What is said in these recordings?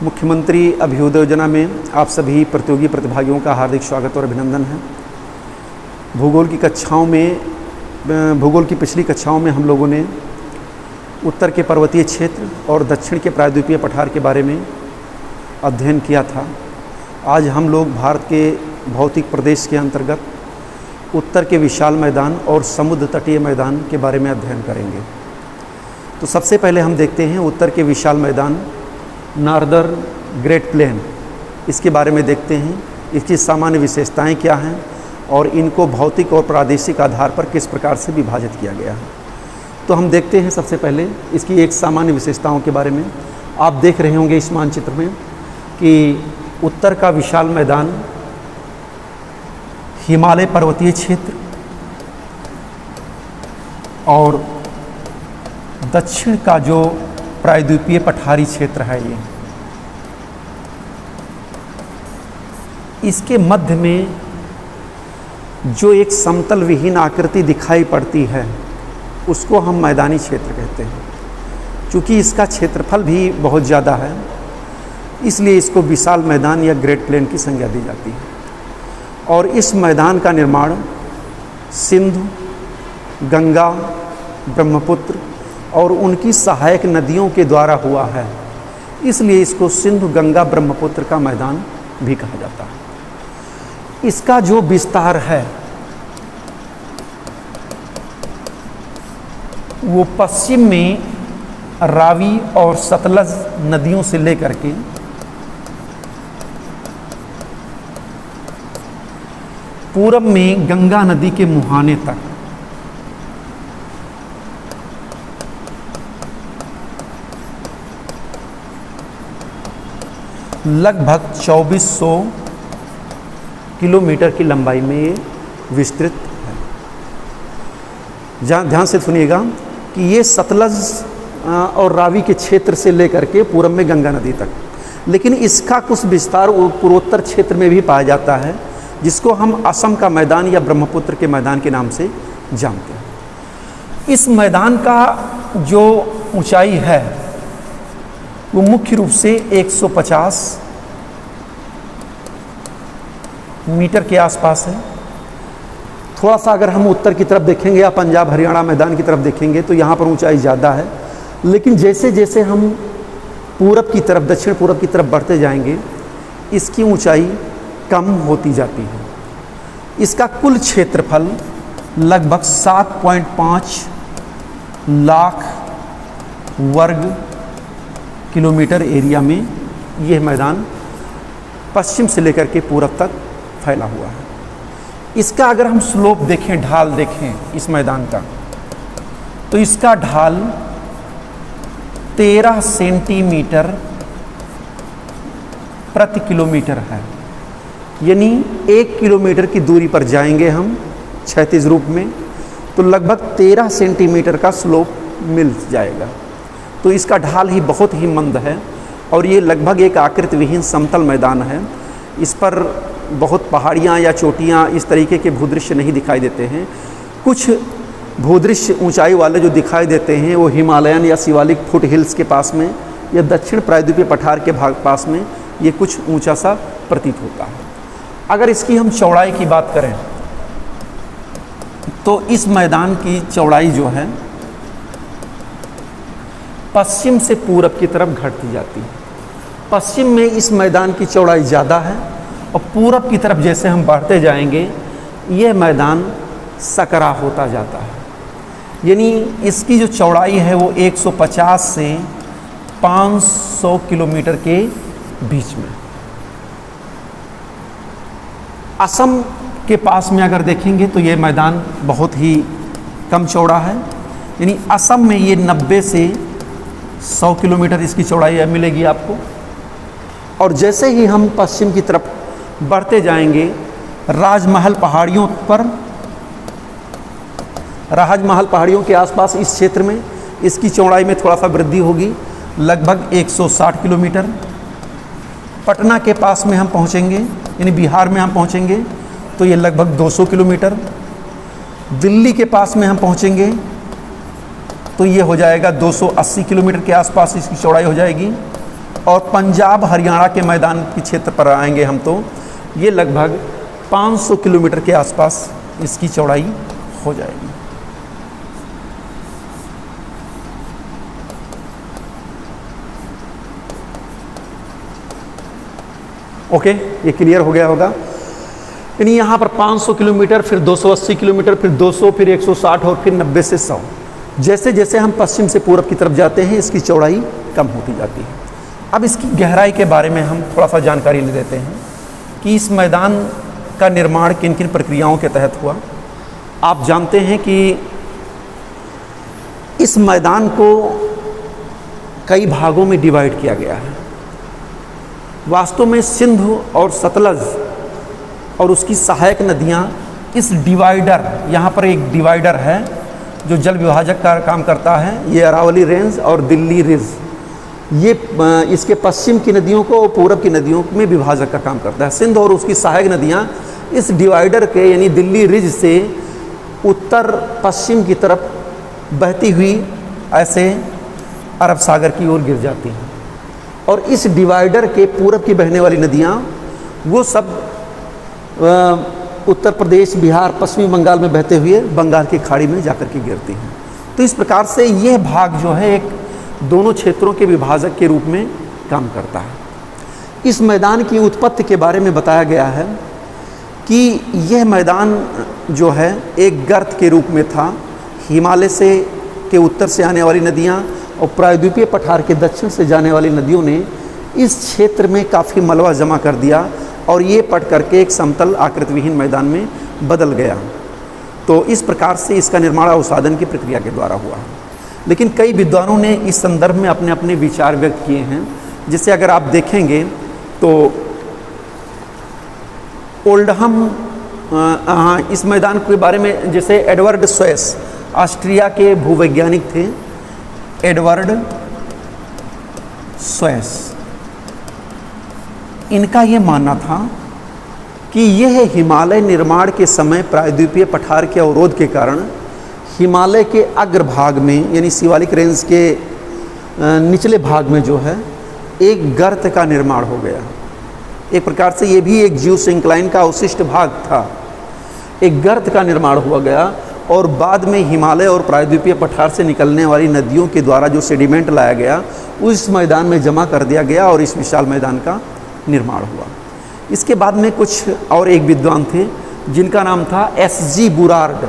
मुख्यमंत्री अभ्युदय योजना में आप सभी प्रतियोगी प्रतिभागियों का हार्दिक स्वागत और अभिनंदन है। भूगोल की पिछली कक्षाओं में हम लोगों ने उत्तर के पर्वतीय क्षेत्र और दक्षिण के प्रायद्वीपीय पठार के बारे में अध्ययन किया था। आज हम लोग भारत के भौतिक प्रदेश के अंतर्गत उत्तर के विशाल मैदान और समुद्र तटीय मैदान के बारे में अध्ययन करेंगे। तो सबसे पहले हम देखते हैं उत्तर के विशाल मैदान नॉर्दर्न ग्रेट प्लेन, इसके बारे में देखते हैं। इसकी सामान्य विशेषताएं क्या हैं और इनको भौतिक और प्रादेशिक आधार पर किस प्रकार से विभाजित किया गया है। तो हम देखते हैं सबसे पहले इसकी एक सामान्य विशेषताओं के बारे में। आप देख रहे होंगे इस मानचित्र में कि उत्तर का विशाल मैदान हिमालय पर्वतीय क्षेत्र और दक्षिण का जो प्रायद्वीपीय पठारी क्षेत्र है, ये इसके मध्य में जो एक समतल विहीन आकृति दिखाई पड़ती है उसको हम मैदानी क्षेत्र कहते हैं। चूँकि इसका क्षेत्रफल भी बहुत ज़्यादा है, इसलिए इसको विशाल मैदान या ग्रेट प्लेन की संज्ञा दी जाती है। और इस मैदान का निर्माण सिंधु, गंगा, ब्रह्मपुत्र और उनकी सहायक नदियों के द्वारा हुआ है, इसलिए इसको सिंधु, गंगा, ब्रह्मपुत्र का मैदान भी कहा जाता है। इसका जो विस्तार है वो पश्चिम में रावी और सतलज नदियों से लेकर के पूरब में गंगा नदी के मुहाने तक लगभग 2400 किलोमीटर की लंबाई में ये विस्तृत है। जहाँ ध्यान से सुनिएगा कि ये सतलज और रावी के क्षेत्र से लेकर के पूरब में गंगा नदी तक, लेकिन इसका कुछ विस्तार पूर्वोत्तर क्षेत्र में भी पाया जाता है, जिसको हम असम का मैदान या ब्रह्मपुत्र के मैदान के नाम से जानते हैं। इस मैदान का जो ऊंचाई है वो मुख्य रूप से 150 मीटर के आसपास है। थोड़ा सा अगर हम उत्तर की तरफ देखेंगे या पंजाब हरियाणा मैदान की तरफ देखेंगे तो यहाँ पर ऊंचाई ज़्यादा है, लेकिन जैसे जैसे हम पूरब की तरफ, दक्षिण पूरब की तरफ बढ़ते जाएंगे इसकी ऊंचाई कम होती जाती है। इसका कुल क्षेत्रफल लगभग 7.5 लाख वर्ग किलोमीटर एरिया में यह मैदान पश्चिम से लेकर के पूरब तक फैला हुआ है। इसका अगर हम स्लोप देखें, ढाल देखें इस मैदान का, तो इसका ढाल 13 सेंटीमीटर प्रति किलोमीटर है। यानी 1 किलोमीटर की दूरी पर जाएंगे हम क्षैतिज रूप में तो लगभग 13 सेंटीमीटर का स्लोप मिल जाएगा। तो इसका ढाल ही बहुत ही मंद है और ये लगभग एक आकृति विहीन समतल मैदान है। इस पर बहुत पहाड़ियाँ या चोटियाँ इस तरीके के भूदृश्य नहीं दिखाई देते हैं। कुछ भूदृश्य ऊंचाई वाले जो दिखाई देते हैं वो हिमालयन या शिवालिक फुट हिल्स के पास में या दक्षिण प्रायद्वीपीय पठार के पास में ये कुछ ऊंचा सा प्रतीत होता है। अगर इसकी हम चौड़ाई की बात करें तो इस मैदान की चौड़ाई जो है पश्चिम से पूरब की तरफ घटती जाती है। पश्चिम में इस मैदान की चौड़ाई ज़्यादा है और पूरब की तरफ जैसे हम बढ़ते जाएंगे यह मैदान सकरा होता जाता है। यानी इसकी जो चौड़ाई है वो 150 से 500 किलोमीटर के बीच में। असम के पास में अगर देखेंगे तो ये मैदान बहुत ही कम चौड़ा है। यानी असम में ये 90 से 100 किलोमीटर इसकी चौड़ाई मिलेगी आपको। और जैसे ही हम पश्चिम की तरफ बढ़ते जाएंगे राजमहल पहाड़ियों पर, राजमहल पहाड़ियों के आसपास इस क्षेत्र में इसकी चौड़ाई में थोड़ा सा वृद्धि होगी, लगभग 160 किलोमीटर। पटना के पास में हम पहुंचेंगे, यानी बिहार में हम पहुंचेंगे तो ये लगभग 200 किलोमीटर। दिल्ली के पास में हम पहुंचेंगे तो ये हो जाएगा 280 किलोमीटर के आसपास इसकी चौड़ाई हो जाएगी। और पंजाब हरियाणा के मैदान के क्षेत्र पर आएंगे हम तो ये लगभग 500 किलोमीटर के आसपास इसकी चौड़ाई हो जाएगी। ओके, ये क्लियर हो गया होगा। यानी यहाँ पर 500 किलोमीटर, फिर 280 किलोमीटर, फिर 200, फिर 160 और फिर 90 से 100। जैसे जैसे हम पश्चिम से पूरब की तरफ जाते हैं इसकी चौड़ाई कम होती जाती है। अब इसकी गहराई के बारे में हम थोड़ा सा जानकारी ले लेते हैं कि इस मैदान का निर्माण किन किन प्रक्रियाओं के तहत हुआ। आप जानते हैं कि इस मैदान को कई भागों में डिवाइड किया गया है। वास्तव में सिंधु और सतलज और उसकी सहायक नदियाँ इस डिवाइडर, यहाँ पर एक डिवाइडर है जो जल विभाजक का काम करता है। ये अरावली रेंज और दिल्ली रिज, ये इसके पश्चिम की नदियों को और पूरब की नदियों में विभाजक का काम करता है। सिंध और उसकी सहायक नदियाँ इस डिवाइडर के यानी दिल्ली रिज से उत्तर पश्चिम की तरफ बहती हुई ऐसे अरब सागर की ओर गिर जाती हैं। और इस डिवाइडर के पूरब की बहने वाली नदियाँ वो सब उत्तर प्रदेश, बिहार, पश्चिमी बंगाल में बहते हुए बंगाल की खाड़ी में जाकर के गिरती हैं। तो इस प्रकार से यह भाग जो है एक दोनों क्षेत्रों के विभाजक के रूप में काम करता है। इस मैदान की उत्पत्ति के बारे में बताया गया है कि यह मैदान जो है एक गर्त के रूप में था। हिमालय से के उत्तर से आने वाली नदियाँ और प्रायद्वीपीय पठार के दक्षिण से जाने वाली नदियों ने इस क्षेत्र में काफ़ी मलबा जमा कर दिया और ये पट करके एक समतल आकृतिविहीन मैदान में बदल गया। तो इस प्रकार से इसका निर्माण अवसादन की प्रक्रिया के द्वारा हुआ। लेकिन कई विद्वानों ने इस संदर्भ में अपने अपने विचार व्यक्त किए हैं। जिससे अगर आप देखेंगे तो ओल्डहम इस मैदान के बारे में, जैसे एडवर्ड स्वेस ऑस्ट्रिया के भूवैज्ञानिक थे, एडवर्ड स्वेस, इनका ये मानना था कि यह हिमालय निर्माण के समय प्रायद्वीपीय पठार के अवरोध के कारण हिमालय के अग्रभाग में यानी शिवालिक रेंज के निचले भाग में जो है एक गर्त का निर्माण हो गया। एक प्रकार से ये भी एक जियोसिंक्लाइन का अवशिष्ट भाग था। एक गर्त का निर्माण हुआ गया और बाद में हिमालय और प्रायद्वीपीय पठार से निकलने वाली नदियों के द्वारा जो सेडिमेंट लाया गया उस मैदान में जमा कर दिया गया और इस विशाल मैदान का निर्माण हुआ। इसके बाद में कुछ और एक विद्वान थे जिनका नाम था S.G. बुरार्ड।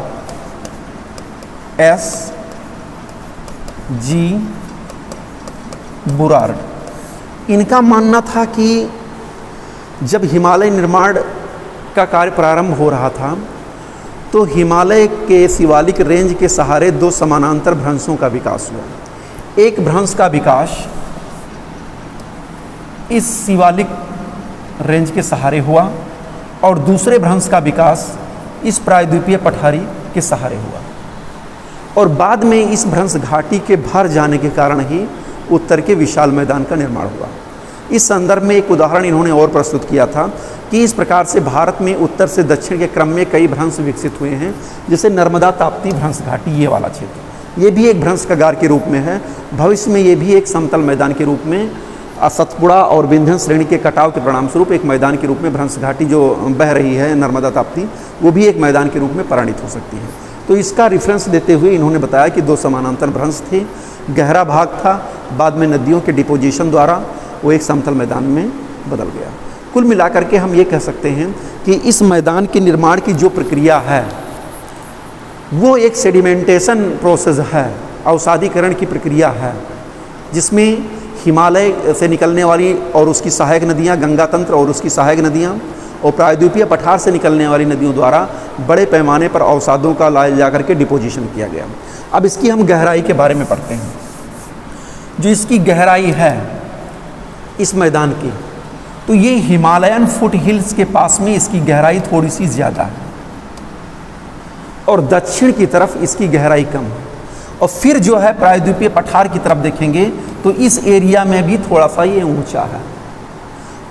S.G. बुरार्ड, इनका मानना था कि जब हिमालय निर्माण का कार्य प्रारंभ हो रहा था तो हिमालय के शिवालिक रेंज के सहारे दो समानांतर भ्रंशों का विकास हुआ। एक भ्रंश का विकास इस शिवालिक रेंज के सहारे हुआ और दूसरे भ्रंश का विकास इस प्रायद्वीपीय पठारी के सहारे हुआ। और बाद में इस भ्रंश घाटी के भर जाने के कारण ही उत्तर के विशाल मैदान का निर्माण हुआ। इस संदर्भ में एक उदाहरण इन्होंने और प्रस्तुत किया था कि इस प्रकार से भारत में उत्तर से दक्षिण के क्रम में कई भ्रंश विकसित हुए हैं। जैसे नर्मदा ताप्ती भ्रंश घाटी, ये वाला क्षेत्र, ये भी एक भ्रंश कगार के रूप में है। भविष्य में ये भी एक समतल मैदान के रूप में सतपुड़ा और विंध्य श्रेणी के कटाव के परिणाम स्वरूप एक मैदान के रूप में भ्रंश घाटी जो बह रही है नर्मदा ताप्ती, वो भी एक मैदान के रूप में परिणित हो सकती है। तो इसका रेफरेंस देते हुए इन्होंने बताया कि दो समानांतर भ्रंश थे, गहरा भाग था, बाद में नदियों के डिपोजिशन द्वारा वो एक समतल मैदान में बदल गया। कुल मिलाकर के हम ये कह सकते हैं कि इस मैदान के निर्माण की जो प्रक्रिया है वो एक सेडिमेंटेशन प्रोसेस है, अवसादीकरण की प्रक्रिया है, जिसमें हिमालय से निकलने वाली और उसकी सहायक नदियाँ, गंगा तंत्र और उसकी सहायक नदियाँ और प्रायद्वीपीय पठार से निकलने वाली नदियों द्वारा बड़े पैमाने पर अवसादों का लाया जा करके डिपोजिशन किया गया। अब इसकी हम गहराई के बारे में पढ़ते हैं। जो इसकी गहराई है इस मैदान की, तो ये हिमालयन फुट हिल्स के पास में इसकी गहराई थोड़ी सी ज़्यादा है और दक्षिण की तरफ इसकी गहराई कम है। और फिर जो है प्रायद्वीपीय पठार की तरफ देखेंगे तो इस एरिया में भी थोड़ा सा ये ऊंचा है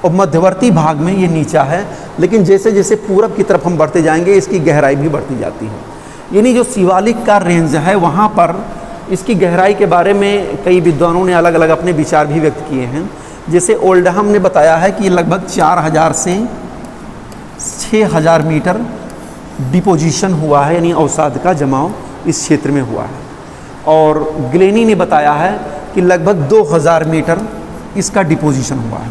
और मध्यवर्ती भाग में ये नीचा है। लेकिन जैसे जैसे पूरब की तरफ हम बढ़ते जाएंगे इसकी गहराई भी बढ़ती जाती है। यानी जो शिवालिक का रेंज है वहाँ पर इसकी गहराई के बारे में कई विद्वानों ने अलग अलग अपने विचार भी व्यक्त किए हैं। जैसे ओल्डहम ने बताया है कि लगभग 4000 से 6000 मीटर डिपोजिशन हुआ है, यानी अवसाद का जमाव इस क्षेत्र में हुआ है। और ग्लेनी ने बताया है कि लगभग 2000 मीटर इसका डिपोजिशन हुआ है।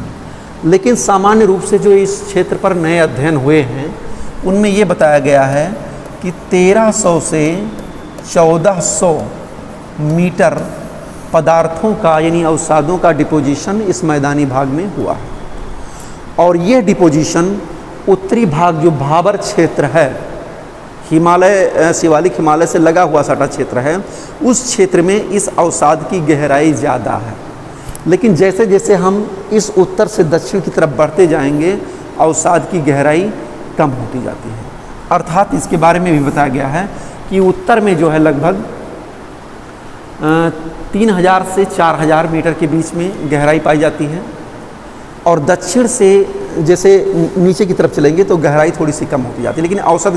लेकिन सामान्य रूप से जो इस क्षेत्र पर नए अध्ययन हुए हैं उनमें ये बताया गया है कि 1300 से 1400 मीटर पदार्थों का यानी अवसादों का डिपोजिशन इस मैदानी भाग में हुआ है। और ये डिपोजिशन उत्तरी भाग जो भाबर क्षेत्र है, हिमालय शिवालिक हिमालय से लगा हुआ सटा क्षेत्र है, उस क्षेत्र में इस अवसाद की गहराई ज़्यादा है। लेकिन जैसे जैसे हम इस उत्तर से दक्षिण की तरफ बढ़ते जाएंगे अवसाद की गहराई कम होती जाती है। अर्थात इसके बारे में भी बताया गया है कि उत्तर में जो है लगभग 3000 से 4000 मीटर के बीच में गहराई पाई जाती है, और दक्षिण से जैसे नीचे की तरफ चलेंगे तो गहराई थोड़ी सी कम होती जाती है, लेकिन औसत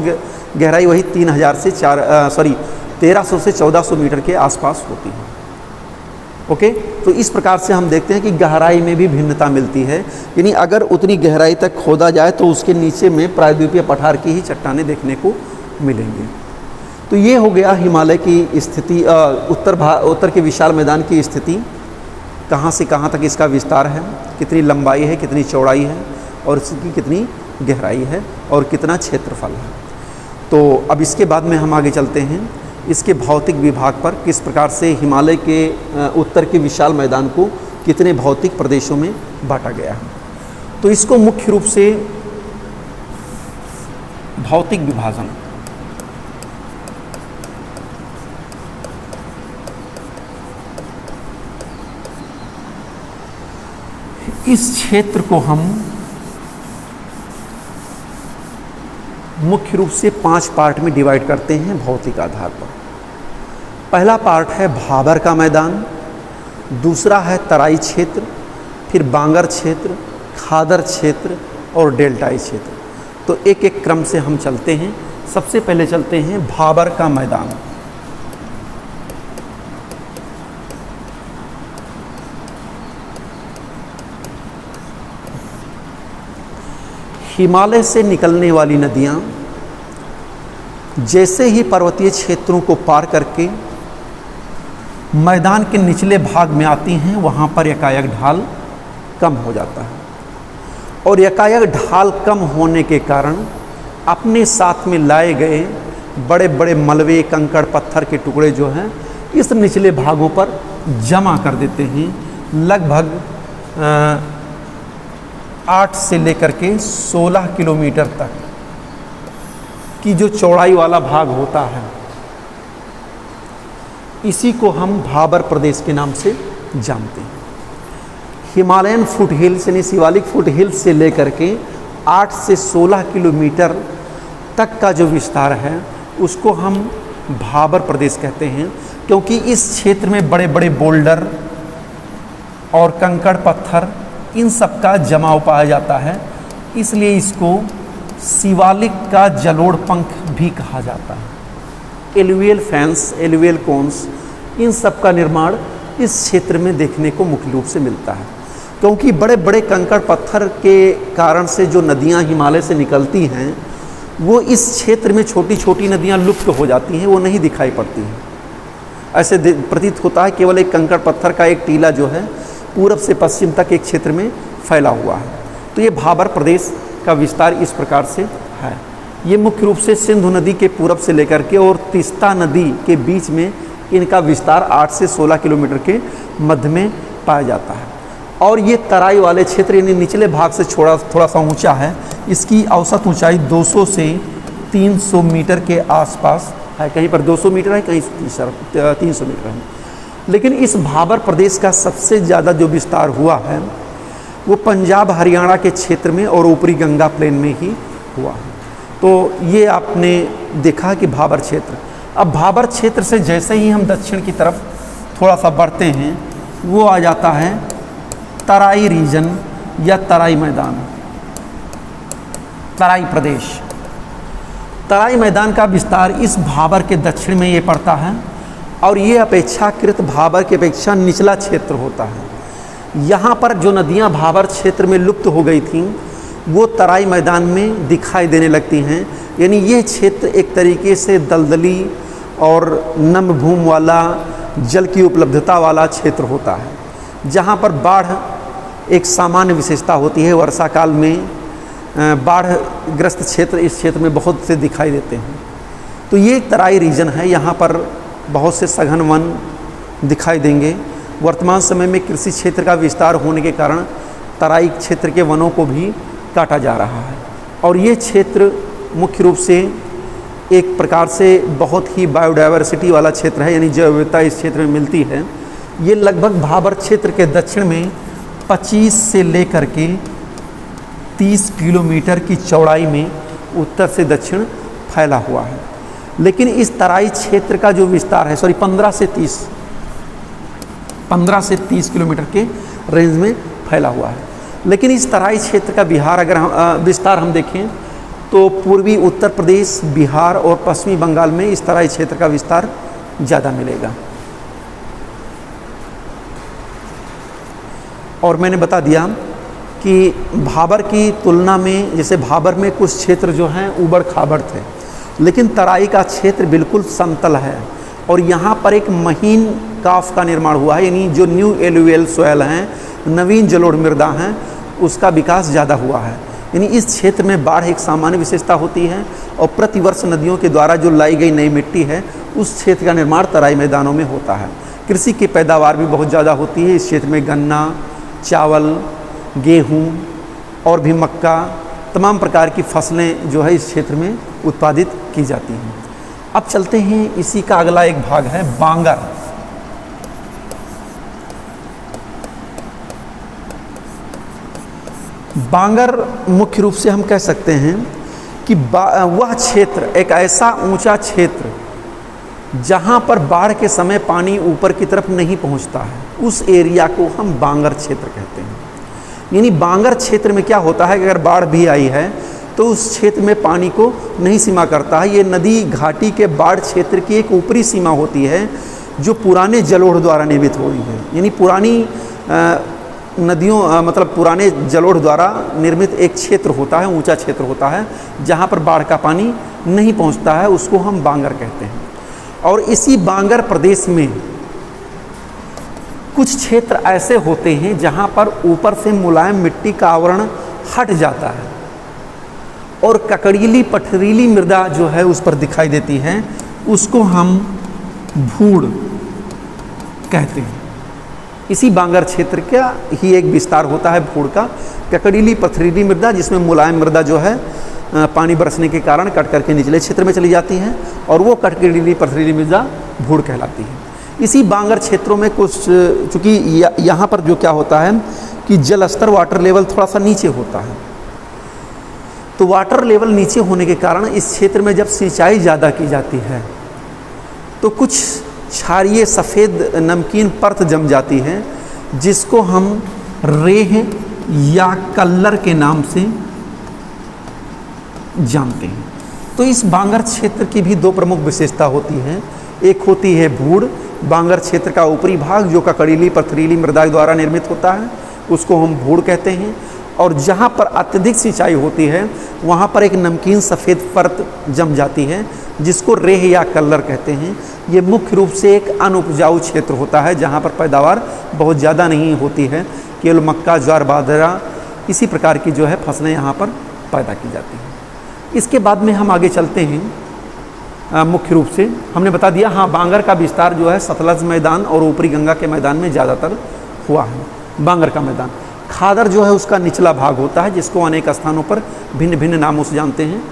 गहराई वही 1300 से 1400 मीटर के आसपास होती है। ओके, तो इस प्रकार से हम देखते हैं कि गहराई में भी भिन्नता मिलती है, यानी अगर उतनी गहराई तक खोदा जाए तो उसके नीचे में प्रायद्वीपीय पठार की ही चट्टानें देखने को मिलेंगी। तो ये हो गया हिमालय की स्थिति, उत्तर के विशाल मैदान की स्थिति, कहाँ से कहाँ तक इसका विस्तार है, कितनी लंबाई है, कितनी चौड़ाई है, और इसकी कितनी गहराई है, और कितना क्षेत्रफल है। तो अब इसके बाद में हम आगे चलते हैं इसके भौतिक विभाग पर, किस प्रकार से हिमालय के उत्तर के विशाल मैदान को कितने भौतिक प्रदेशों में बांटा गया है। तो इसको मुख्य रूप से भौतिक विभाजन, इस क्षेत्र को हम मुख्य रूप से 5 पार्ट में डिवाइड करते हैं भौतिक आधार पर। पहला पार्ट है भाबर का मैदान, दूसरा है तराई क्षेत्र, फिर बांगर क्षेत्र, खादर क्षेत्र और डेल्टाई क्षेत्र। तो एक एक क्रम से हम चलते हैं। सबसे पहले चलते हैं भाबर का मैदान। हिमालय से निकलने वाली नदियाँ जैसे ही पर्वतीय क्षेत्रों को पार करके मैदान के निचले भाग में आती हैं, वहाँ पर एकाएक ढाल कम हो जाता है, और एकाएक ढाल कम होने के कारण अपने साथ में लाए गए बड़े बड़े मलबे, कंकड़, पत्थर के टुकड़े जो हैं इस निचले भागों पर जमा कर देते हैं। लगभग 8 से लेकर के 16 किलोमीटर तक की जो चौड़ाई वाला भाग होता है, इसी को हम भाबर प्रदेश के नाम से जानते हैं। हिमालयन फुट हिल्स यानी शिवालिक फुट हिल्स से लेकर के 8 से 16 किलोमीटर तक का जो विस्तार है उसको हम भाबर प्रदेश कहते हैं, क्योंकि इस क्षेत्र में बड़े बड़े बोल्डर और कंकड़ पत्थर इन सब का जमाव पाया जाता है, इसलिए इसको शिवालिक का जलोढ़ पंख भी कहा जाता है। एलुवियल फैंस, एलुवियल कोन्स, इन सब का निर्माण इस क्षेत्र में देखने को मुख्य रूप से मिलता है, क्योंकि बड़े बड़े कंकड़ पत्थर के कारण से जो नदियां हिमालय से निकलती हैं वो इस क्षेत्र में छोटी छोटी नदियां लुप्त हो जाती हैं, वो नहीं दिखाई पड़ती हैं। ऐसे प्रतीत होता है केवल एक कंकड़ पत्थर का एक टीला जो है पूरब से पश्चिम तक एक क्षेत्र में फैला हुआ है। तो ये भाबर प्रदेश का विस्तार इस प्रकार से है। ये मुख्य रूप से सिंधु नदी के पूरब से लेकर के और तीस्ता नदी के बीच में इनका विस्तार 8 से 16 किलोमीटर के मध्य में पाया जाता है। और ये तराई वाले क्षेत्र यानी निचले भाग से थोड़ा सा ऊंचा है, इसकी औसत ऊंचाई 200 से 300 मीटर के आसपास है। कहीं पर 200 मीटर है, कहीं 300 मीटर है। लेकिन इस भाबर प्रदेश का सबसे ज़्यादा जो विस्तार हुआ है वो पंजाब हरियाणा के क्षेत्र में और ऊपरी गंगा प्लेन में ही हुआ है। तो ये आपने देखा कि भाबर क्षेत्र, अब भाबर क्षेत्र से जैसे ही हम दक्षिण की तरफ थोड़ा सा बढ़ते हैं वो आ जाता है तराई रीजन या तराई मैदान, तराई प्रदेश। तराई मैदान का विस्तार इस भाबर के दक्षिण में ये पड़ता है और ये अपेक्षाकृत भाबर की अपेक्षा निचला क्षेत्र होता है। यहाँ पर जो नदियाँ भाबर क्षेत्र में लुप्त हो गई थीं वो तराई मैदान में दिखाई देने लगती हैं। यानी ये क्षेत्र एक तरीके से दलदली और नम भूमि वाला, जल की उपलब्धता वाला क्षेत्र होता है, जहाँ पर बाढ़ एक सामान्य विशेषता होती है। वर्षा काल में बाढ़ ग्रस्त क्षेत्र इस क्षेत्र में बहुत से दिखाई देते हैं। तो ये एक तराई रीजन है, यहाँ पर बहुत से सघन वन दिखाई देंगे। वर्तमान समय में कृषि क्षेत्र का विस्तार होने के कारण तराई क्षेत्र के वनों को भी काटा जा रहा है और ये क्षेत्र मुख्य रूप से एक प्रकार से बहुत ही बायोडाइवर्सिटी वाला क्षेत्र है, यानी जैव विविधता इस क्षेत्र में मिलती है। ये लगभग भाबर क्षेत्र के दक्षिण में 25 से लेकर के 30 किलोमीटर की चौड़ाई में उत्तर से दक्षिण फैला हुआ है। लेकिन इस तराई क्षेत्र का जो विस्तार है 15 से 30 किलोमीटर के रेंज में फैला हुआ है। लेकिन इस तराई क्षेत्र का विस्तार हम देखें तो पूर्वी उत्तर प्रदेश, बिहार और पश्चिमी बंगाल में इस तराई क्षेत्र का विस्तार ज़्यादा मिलेगा। और मैंने बता दिया कि भाबर की तुलना में, जैसे भाबर में कुछ क्षेत्र जो हैं ऊबड़ खाबड़ थे, लेकिन तराई का क्षेत्र बिल्कुल समतल है और यहाँ पर एक महीन काफ का निर्माण हुआ है, यानी जो न्यू एलुवियल सॉयल हैं, नवीन जलोढ़ मृदा हैं, उसका विकास ज़्यादा हुआ है। यानी इस क्षेत्र में बाढ़ एक सामान्य विशेषता होती है और प्रतिवर्ष नदियों के द्वारा जो लाई गई नई मिट्टी है उस क्षेत्र का निर्माण तराई मैदानों में होता है। कृषि की पैदावार भी बहुत ज़्यादा होती है। इस क्षेत्र में गन्ना, चावल, गेहूँ और भी मक्का, तमाम प्रकार की फसलें जो है इस क्षेत्र में उत्पादित की जाती हैं। अब चलते हैं, इसी का अगला एक भाग है बांगर। बांगर मुख्य रूप से हम कह सकते हैं कि वह क्षेत्र एक ऐसा ऊंचा क्षेत्र जहां पर बाढ़ के समय पानी ऊपर की तरफ नहीं पहुंचता है, उस एरिया को हम बांगर क्षेत्र कहते हैं। यानी बांगर क्षेत्र में क्या होता है कि अगर बाढ़ भी आई है तो उस क्षेत्र में पानी को नहीं सीमा करता है। ये नदी घाटी के बाढ़ क्षेत्र की एक ऊपरी सीमा होती है जो पुराने जलोढ़ द्वारा निर्मित हुई है। यानी पुरानी नदियों मतलब पुराने जलोढ़ द्वारा निर्मित एक क्षेत्र होता है, ऊंचा क्षेत्र होता है, जहाँ पर बाढ़ का पानी नहीं पहुँचता है, उसको हम बांगर कहते हैं। और इसी बांगर प्रदेश में कुछ क्षेत्र ऐसे होते हैं जहाँ पर ऊपर से मुलायम मिट्टी का आवरण हट जाता है और ककड़ीली पथरीली मृदा जो है उस पर दिखाई देती है, उसको हम भूड़ कहते हैं। इसी बांगर क्षेत्र का ही एक विस्तार होता है भूड़ का, ककड़ीली पथरीली मृदा, जिसमें मुलायम मृदा जो है पानी बरसने के कारण कट करके निचले क्षेत्र में चली जाती है और वो ककड़ीली पथरीली मृदा भूड़ कहलाती है। इसी बांगर क्षेत्रों में कुछ, चूँकि यहाँ पर जो क्या होता है कि जल स्तर, वाटर लेवल थोड़ा सा नीचे होता है, तो वाटर लेवल नीचे होने के कारण इस क्षेत्र में जब सिंचाई ज़्यादा की जाती है तो कुछ क्षारीय सफ़ेद नमकीन परत जम जाती है, जिसको हम रेह या कल्लर के नाम से जानते हैं। तो इस बांगर क्षेत्र की भी दो प्रमुख विशेषता होती हैं। एक होती है भूड़, बांगर क्षेत्र का ऊपरी भाग जो ककड़ीली पथरीली मृदा द्वारा निर्मित होता है, उसको हम भूड़ कहते हैं। और जहाँ पर अत्यधिक सिंचाई होती है वहाँ पर एक नमकीन सफ़ेद परत जम जाती है, जिसको रेह या कल्लर कहते हैं। ये मुख्य रूप से एक अनउपजाऊ क्षेत्र होता है जहाँ पर पैदावार बहुत ज़्यादा नहीं होती है, केवल मक्का, ज्वार, बाजरा, इसी प्रकार की जो है फसलें यहाँ पर पैदा की जाती हैं। इसके बाद में हम आगे चलते हैं। मुख्य रूप से हमने बता दिया, हाँ, बांगर का विस्तार जो है सतलज मैदान और ऊपरी गंगा के मैदान में ज़्यादातर हुआ है। बांगर का मैदान, खादर जो है उसका निचला भाग होता है, जिसको अनेक स्थानों पर भिन्न भिन्न नामों से जानते हैं।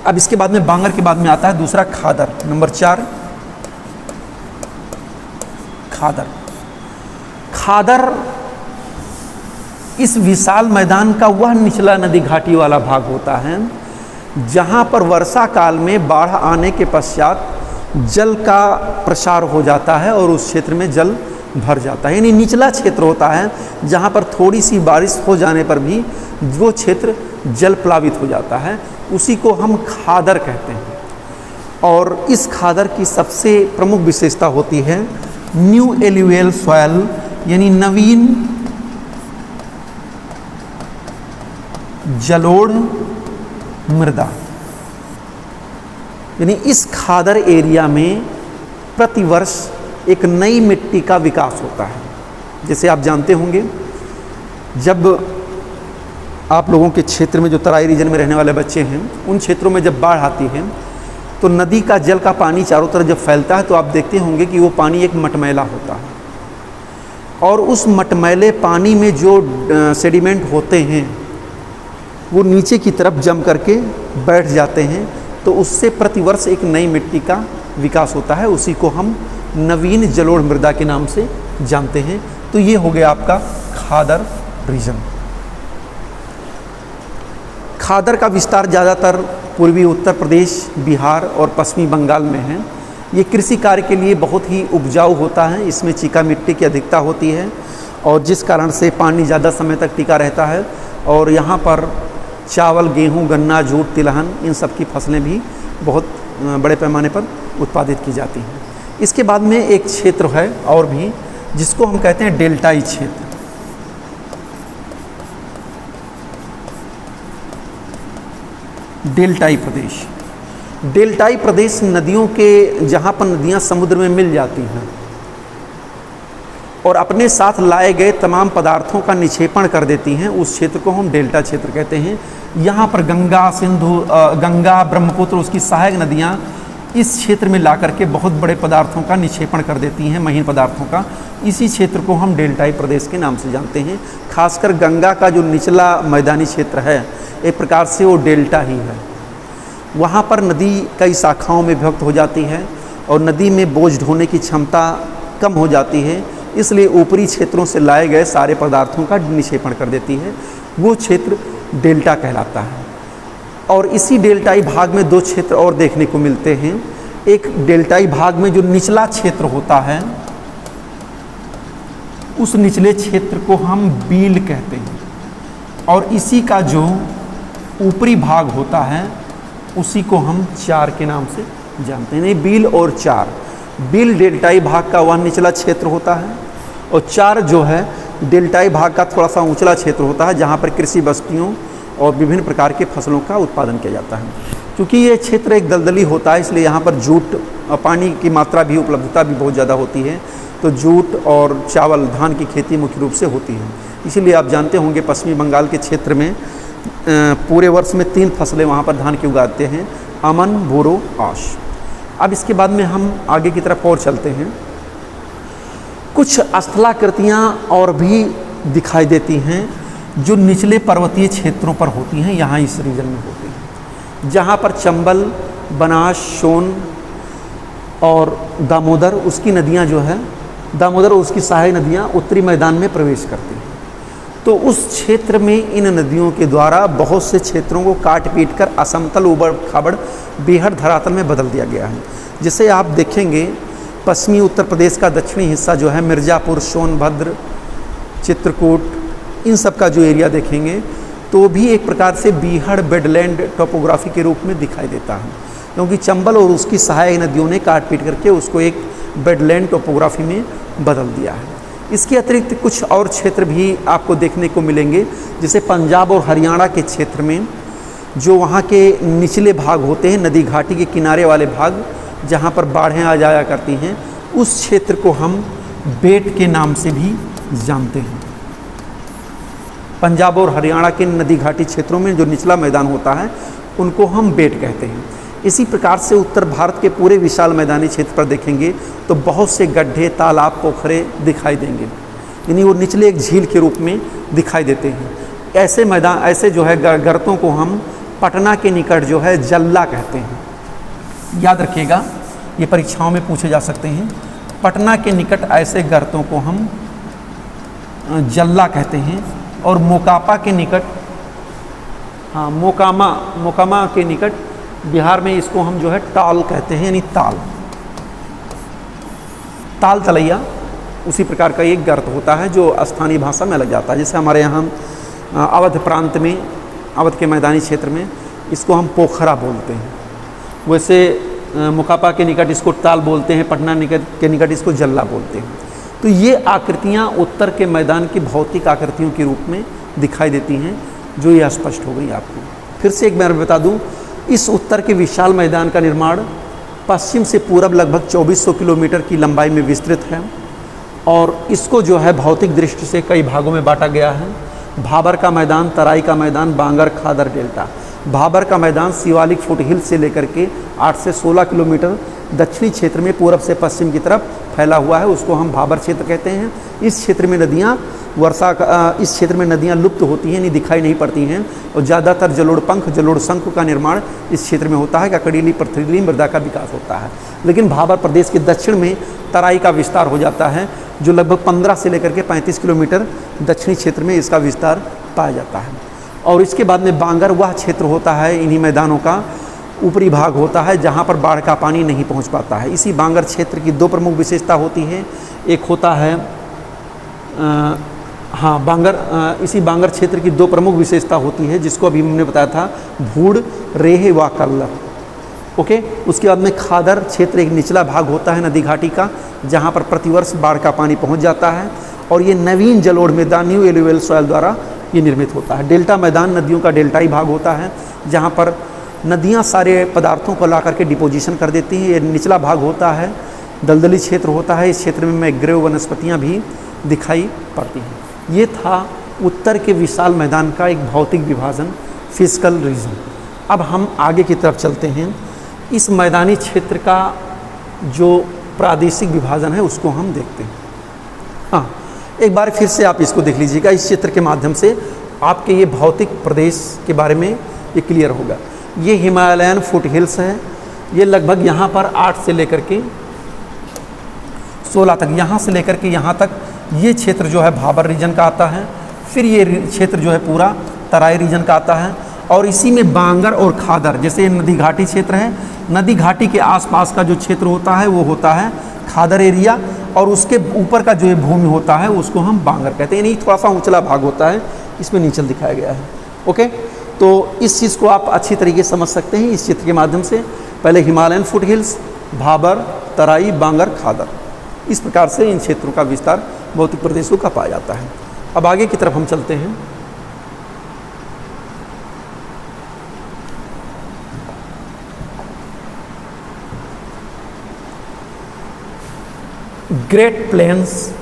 अब इसके बाद में बांगर के बाद में आता है दूसरा खादर, नंबर 4 खादर। खादर इस विशाल मैदान का वह निचला नदी घाटी वाला भाग होता है जहाँ पर वर्षा काल में बाढ़ आने के पश्चात जल का प्रसार हो जाता है और उस क्षेत्र में जल भर जाता है। यानी निचला क्षेत्र होता है जहाँ पर थोड़ी सी बारिश हो जाने पर भी वो क्षेत्र जल प्लावित हो जाता है, उसी को हम खादर कहते हैं। और इस खादर की सबसे प्रमुख विशेषता होती है न्यू एलुवियल सॉयल, यानी नवीन जलोढ़ मृदा, यानी इस खादर एरिया में प्रतिवर्ष एक नई मिट्टी का विकास होता है। जैसे आप जानते होंगे, जब आप लोगों के क्षेत्र में जो तराई रीजन में रहने वाले बच्चे हैं, उन क्षेत्रों में जब बाढ़ आती है तो नदी का जल का पानी चारों तरफ जब फैलता है तो आप देखते होंगे कि वो पानी एक मटमैला होता है, और उस मटमैले पानी में जो सेडिमेंट होते हैं वो नीचे की तरफ जम करके बैठ जाते हैं, तो उससे प्रतिवर्ष एक नई मिट्टी का विकास होता है। उसी को हम नवीन जलोढ़ मृदा के नाम से जानते हैं। तो ये हो गया आपका खादर रीजन। खादर का विस्तार ज़्यादातर पूर्वी उत्तर प्रदेश, बिहार और पश्चिमी बंगाल में है। ये कृषि कार्य के लिए बहुत ही उपजाऊ होता है। इसमें चिका मिट्टी की अधिकता होती है और जिस कारण से पानी ज़्यादा समय तक टिका रहता है, और यहाँ पर चावल, गेहूँ, गन्ना, जूट, तिलहन, इन सब की फसलें भी बहुत बड़े पैमाने पर उत्पादित की जाती हैं। इसके बाद में एक क्षेत्र है और भी, जिसको हम कहते हैं डेल्टाई क्षेत्र। डेल्टाई प्रदेश। डेल्टाई प्रदेश नदियों के, जहाँ पर नदियाँ समुद्र में मिल जाती हैं और अपने साथ लाए गए तमाम पदार्थों का निक्षेपण कर देती हैं, उस क्षेत्र को हम डेल्टा क्षेत्र कहते हैं। यहाँ पर गंगा, सिंधु, गंगा, ब्रह्मपुत्र, उसकी सहायक नदियाँ इस क्षेत्र में ला करके बहुत बड़े पदार्थों का निक्षेपण कर देती हैं, महीन पदार्थों का। इसी क्षेत्र को हम डेल्टाई प्रदेश के नाम से जानते हैं। खासकर गंगा का जो निचला मैदानी क्षेत्र है, एक प्रकार से वो डेल्टा ही है। वहाँ पर नदी कई शाखाओं में विभक्त हो जाती है और नदी में बोझ ढोने की क्षमता कम हो जाती है, इसलिए ऊपरी क्षेत्रों से लाए गए सारे पदार्थों का निक्षेपण कर देती है। वो क्षेत्र डेल्टा कहलाता है। और इसी डेल्टाई भाग में दो क्षेत्र और देखने को मिलते हैं। एक डेल्टाई भाग में जो निचला क्षेत्र होता है, उस निचले क्षेत्र को हम बील कहते हैं, और इसी का जो ऊपरी भाग होता है उसी को हम चार के नाम से जानते हैं। बील और चार। बील डेल्टाई भाग का वह निचला क्षेत्र होता है, और चार जो है डेल्टाई भाग का थोड़ा सा ऊंचला क्षेत्र होता है, जहाँ पर कृषि बस्तियों और विभिन्न प्रकार के फसलों का उत्पादन किया जाता है। क्योंकि ये क्षेत्र एक दलदली होता है, इसलिए यहाँ पर जूट, पानी की मात्रा भी, उपलब्धता भी बहुत ज़्यादा होती है, तो जूट और चावल, धान की खेती मुख्य रूप से होती है। इसीलिए आप जानते होंगे पश्चिमी बंगाल के क्षेत्र में पूरे वर्ष में 3 फसलें वहाँ पर धान की उगाते हैं, अमन, बोरो, आश। अब इसके बाद में हम आगे की तरफ और चलते हैं। कुछ स्थलाकृतियाँ और भी दिखाई देती हैं जो निचले पर्वतीय क्षेत्रों पर होती हैं, यहाँ इस रीजन में होती हैं, जहाँ पर चंबल, बनास, सोन और दामोदर, उसकी नदियाँ जो है, दामोदर और उसकी सहायक नदियाँ उत्तरी मैदान में प्रवेश करती हैं। तो उस क्षेत्र में इन नदियों के द्वारा बहुत से क्षेत्रों को काट पीट कर असमतल, उबड़ खाबड़, बेहद धरातल में बदल दिया गया है। जिसे आप देखेंगे पश्चिमी उत्तर प्रदेश का दक्षिणी हिस्सा जो है, मिर्ज़ापुर, सोनभद्र, चित्रकूट, इन सब का जो एरिया देखेंगे तो भी एक प्रकार से बीहड़ बेडलैंड टोपोग्राफी के रूप में दिखाई देता है, क्योंकि चंबल और उसकी सहायक नदियों ने काट पीट करके उसको एक बेडलैंड टोपोग्राफी में बदल दिया है। इसके अतिरिक्त कुछ और क्षेत्र भी आपको देखने को मिलेंगे, जैसे पंजाब और हरियाणा के क्षेत्र में जो वहाँ के निचले भाग होते हैं, नदी घाटी के किनारे वाले भाग, जहाँ पर बाढ़ें आ जाया करती हैं, उस क्षेत्र को हम बेट के नाम से भी जानते हैं। पंजाब और हरियाणा के नदी घाटी क्षेत्रों में जो निचला मैदान होता है उनको हम बेट कहते हैं। इसी प्रकार से उत्तर भारत के पूरे विशाल मैदानी क्षेत्र पर देखेंगे तो बहुत से गड्ढे, तालाब, पोखरे दिखाई देंगे, यानी वो निचले एक झील के रूप में दिखाई देते हैं। ऐसे मैदान, ऐसे जो है गर्तों को हम पटना के निकट जो है जल्ला कहते हैं। याद रखिएगा, ये परीक्षाओं में पूछे जा सकते हैं। पटना के निकट ऐसे गर्तों को हम जल्ला कहते हैं, और मोकामा के निकट, हाँ मोकामा के निकट बिहार में इसको हम जो है टाल कहते हैं, यानी ताल तलैया उसी प्रकार का एक गर्त होता है जो स्थानीय भाषा में लग जाता है। जैसे हमारे यहाँ अवध प्रांत में, अवध के मैदानी क्षेत्र में इसको हम पोखरा बोलते हैं, वैसे मोकामा के निकट इसको ताल बोलते हैं, पटना के निकट इसको जल्ला बोलते हैं। तो ये आकृतियाँ उत्तर के मैदान की भौतिक आकृतियों के रूप में दिखाई देती हैं, जो ये स्पष्ट हो गई आपको। फिर से एक बार बता दूं, इस उत्तर के विशाल मैदान का निर्माण पश्चिम से पूरब लगभग 2400 किलोमीटर की लंबाई में विस्तृत है और इसको जो है भौतिक दृष्टि से कई भागों में बांटा गया है। भाबर का मैदान, तराई का मैदान, बांगर, खादर, डेल्टा। भाबर का मैदान शिवालिक फुटहिल से लेकर के 8 से 16 किलोमीटर दक्षिणी क्षेत्र में पूरब से पश्चिम की तरफ फैला हुआ है, उसको हम भाबर क्षेत्र कहते हैं। इस क्षेत्र में नदियाँ इस क्षेत्र में नदियाँ लुप्त होती हैं, नहीं दिखाई नहीं पड़ती हैं और ज़्यादातर जलोढ़ पंख, जलोढ़ शंख का निर्माण इस क्षेत्र में होता है। ककड़ीली पथरीली मृदा का विकास होता है। लेकिन भाबर प्रदेश के दक्षिण में तराई का विस्तार हो जाता है, जो लगभग 15 से लेकर के 35 किलोमीटर दक्षिणी क्षेत्र में इसका विस्तार पाया जाता है। और इसके बाद में बांगर वह क्षेत्र होता है, इन्हीं मैदानों का ऊपरी भाग होता है जहाँ पर बाढ़ का पानी नहीं पहुँच पाता है। इसी बांगर क्षेत्र की 2 प्रमुख विशेषता होती है। एक होता है इसी बांगर क्षेत्र की 2 प्रमुख विशेषता होती है, जिसको अभी हमने बताया था, भूड़, रेह व कल्लर। ओके, उसके बाद में खादर क्षेत्र एक निचला भाग होता है नदी घाटी का, जहाँ पर प्रतिवर्ष बाढ़ का पानी पहुँच जाता है और ये नवीन जलोढ़ मैदान, न्यू एलुवियल सॉइल द्वारा ये निर्मित होता है। डेल्टा मैदान नदियों का डेल्टाई भाग होता है, जहाँ पर नदियाँ सारे पदार्थों को ला करके डिपोजिशन कर देती हैं। ये निचला भाग होता है, दलदली क्षेत्र होता है। इस क्षेत्र में मैंग्रोव वनस्पतियाँ भी दिखाई पड़ती हैं। ये था उत्तर के विशाल मैदान का एक भौतिक विभाजन, फिजिकल रीजन। अब हम आगे की तरफ चलते हैं। इस मैदानी क्षेत्र का जो प्रादेशिक विभाजन है उसको हम देखते हैं। हाँ, एक बार फिर से आप इसको देख लीजिएगा। इस चित्र के माध्यम से आपके ये भौतिक प्रदेश के बारे में ये क्लियर होगा। ये हिमालयन फुटहिल्स है, ये लगभग यहाँ पर 8 से लेकर के 16 तक, यहाँ से लेकर के यहाँ तक ये क्षेत्र जो है भाबर रीजन का आता है। फिर ये क्षेत्र जो है पूरा तराई रीजन का आता है और इसी में बांगर और खादर, जैसे ये नदी घाटी क्षेत्र है, नदी घाटी के आसपास का जो क्षेत्र होता है वो होता है खादर एरिया और उसके ऊपर का जो ये भूमि होता है उसको हम बांगर कहते हैं। यानी थोड़ा सा ऊंचला भाग होता है, इसमें नीचल दिखाया गया है। ओके, तो इस चीज़ को आप अच्छी तरीके से समझ सकते हैं इस चित्र के माध्यम से। पहले हिमालयन फुटहिल्स, भाबर, तराई, बांगर, खादर, इस प्रकार से इन क्षेत्रों का विस्तार भौतिक प्रदेशों का पाया जाता है। अब आगे की तरफ हम चलते हैं। ग्रेट प्लेन्स,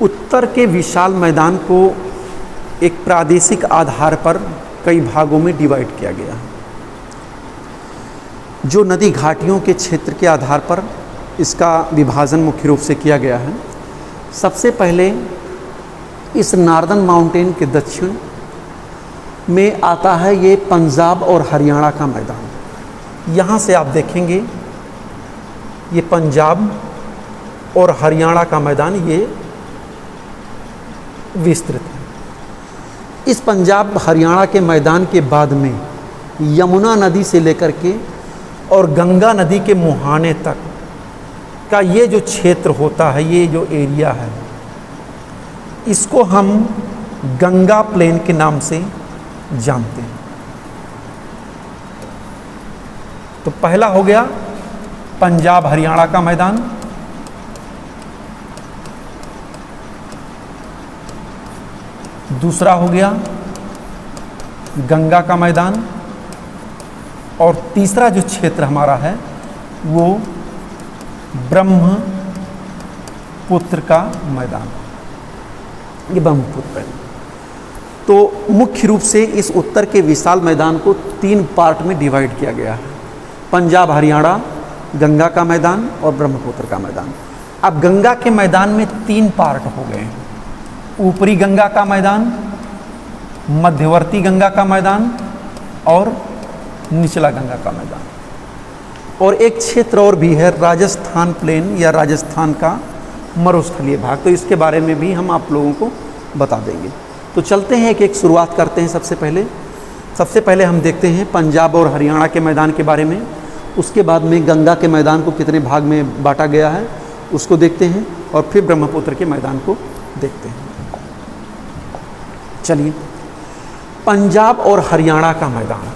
उत्तर के विशाल मैदान को एक प्रादेशिक आधार पर कई भागों में डिवाइड किया गया है। जो नदी घाटियों के क्षेत्र के आधार पर इसका विभाजन मुख्य रूप से किया गया है। सबसे पहले इस नॉर्दर्न माउंटेन के दक्षिण में आता है ये पंजाब और हरियाणा का मैदान। यहाँ से आप देखेंगे ये पंजाब और हरियाणा का मैदान ये विस्तृत है। इस पंजाब हरियाणा के मैदान के बाद में यमुना नदी से लेकर के और गंगा नदी के मुहाने तक का ये जो क्षेत्र होता है, ये जो एरिया है, इसको हम गंगा प्लेन के नाम से जानते हैं। तो पहला हो गया पंजाब हरियाणा का मैदान, दूसरा हो गया गंगा का मैदान और तीसरा जो क्षेत्र हमारा है वो ब्रह्मपुत्र का मैदान, ये ब्रह्मपुत्र है। तो मुख्य रूप से इस उत्तर के विशाल मैदान को 3 पार्ट में डिवाइड किया गया है, पंजाब हरियाणा, गंगा का मैदान और ब्रह्मपुत्र का मैदान। अब गंगा के मैदान में 3 पार्ट हो गए हैं, ऊपरी गंगा का मैदान, मध्यवर्ती गंगा का मैदान और निचला गंगा का मैदान। और एक क्षेत्र और भी है राजस्थान प्लेन या राजस्थान का मरुस्थलीय भाग, तो इसके बारे में भी हम आप लोगों को बता देंगे। तो चलते हैं एक शुरुआत करते हैं। सबसे पहले हम देखते हैं पंजाब और हरियाणा के मैदान के बारे में, उसके बाद में गंगा के मैदान को कितने भाग में बांटा गया है उसको देखते हैं और फिर ब्रह्मपुत्र के मैदान को देखते हैं। चलिए, पंजाब और हरियाणा का मैदान।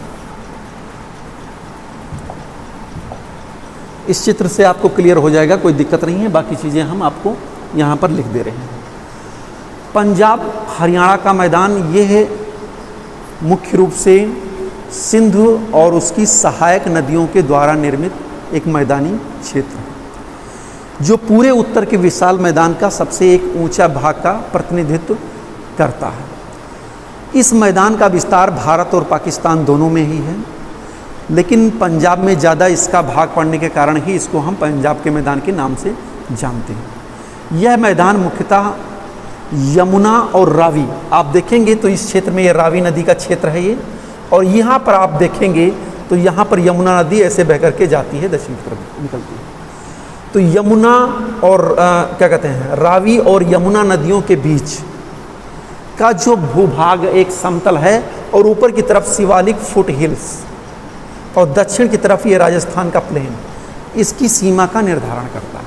इस चित्र से आपको क्लियर हो जाएगा, कोई दिक्कत नहीं है, बाकी चीज़ें हम आपको यहाँ पर लिख दे रहे हैं। पंजाब हरियाणा का मैदान ये है मुख्य रूप से सिंधु और उसकी सहायक नदियों के द्वारा निर्मित एक मैदानी क्षेत्र है जो पूरे उत्तर के विशाल मैदान का सबसे एक ऊंचा भाग का प्रतिनिधित्व करता है। इस मैदान का विस्तार भारत और पाकिस्तान दोनों में ही है, लेकिन पंजाब में ज़्यादा इसका भाग पड़ने के कारण ही इसको हम पंजाब के मैदान के नाम से जानते हैं। यह मैदान मुख्यतः यमुना और रावी, आप देखेंगे तो इस क्षेत्र में ये रावी नदी का क्षेत्र है ये, और यहाँ पर आप देखेंगे तो यहाँ पर यमुना नदी ऐसे बह करके जाती है, दक्षिण की तरफ निकलती है। तो यमुना और क्या कहते हैं, रावी और यमुना नदियों के बीच का जो भूभाग एक समतल है और ऊपर की तरफ शिवालिक फुट हिल्स और दक्षिण की तरफ ये राजस्थान का प्लेन, इसकी सीमा का निर्धारण करता है।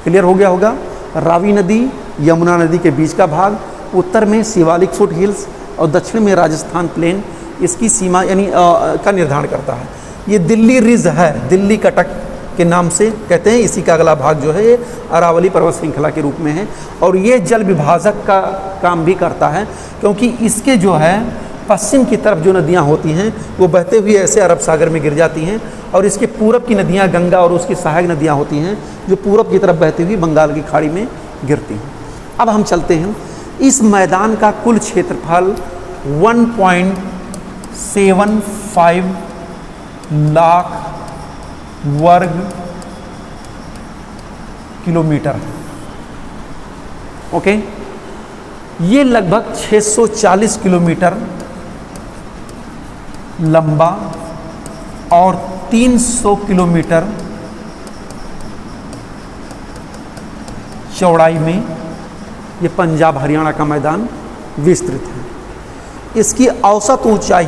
क्लियर हो गया होगा। रावी नदी यमुना नदी के बीच का भाग, उत्तर में शिवालिक फुट हिल्स और दक्षिण में राजस्थान प्लेन, इसकी सीमा यानी का निर्धारण करता है। ये दिल्ली रिज है, दिल्ली कटक के नाम से कहते हैं। इसी का अगला भाग जो है ये अरावली पर्वत श्रृंखला के रूप में है, और ये जल विभाजक का काम भी करता है, क्योंकि इसके जो है पश्चिम की तरफ जो नदियां होती हैं वो बहते हुए ऐसे अरब सागर में गिर जाती हैं, और इसके पूरब की नदियां गंगा और उसकी सहायक नदियां होती हैं जो पूरब की तरफ बहती हुई बंगाल की खाड़ी में गिरती हैं। अब हम चलते हैं, इस मैदान का कुल क्षेत्रफल 1.75 लाख वर्ग किलोमीटर है। ओके, ये लगभग 640 किलोमीटर लंबा और 300 किलोमीटर चौड़ाई में ये पंजाब हरियाणा का मैदान विस्तृत है। इसकी औसत ऊंचाई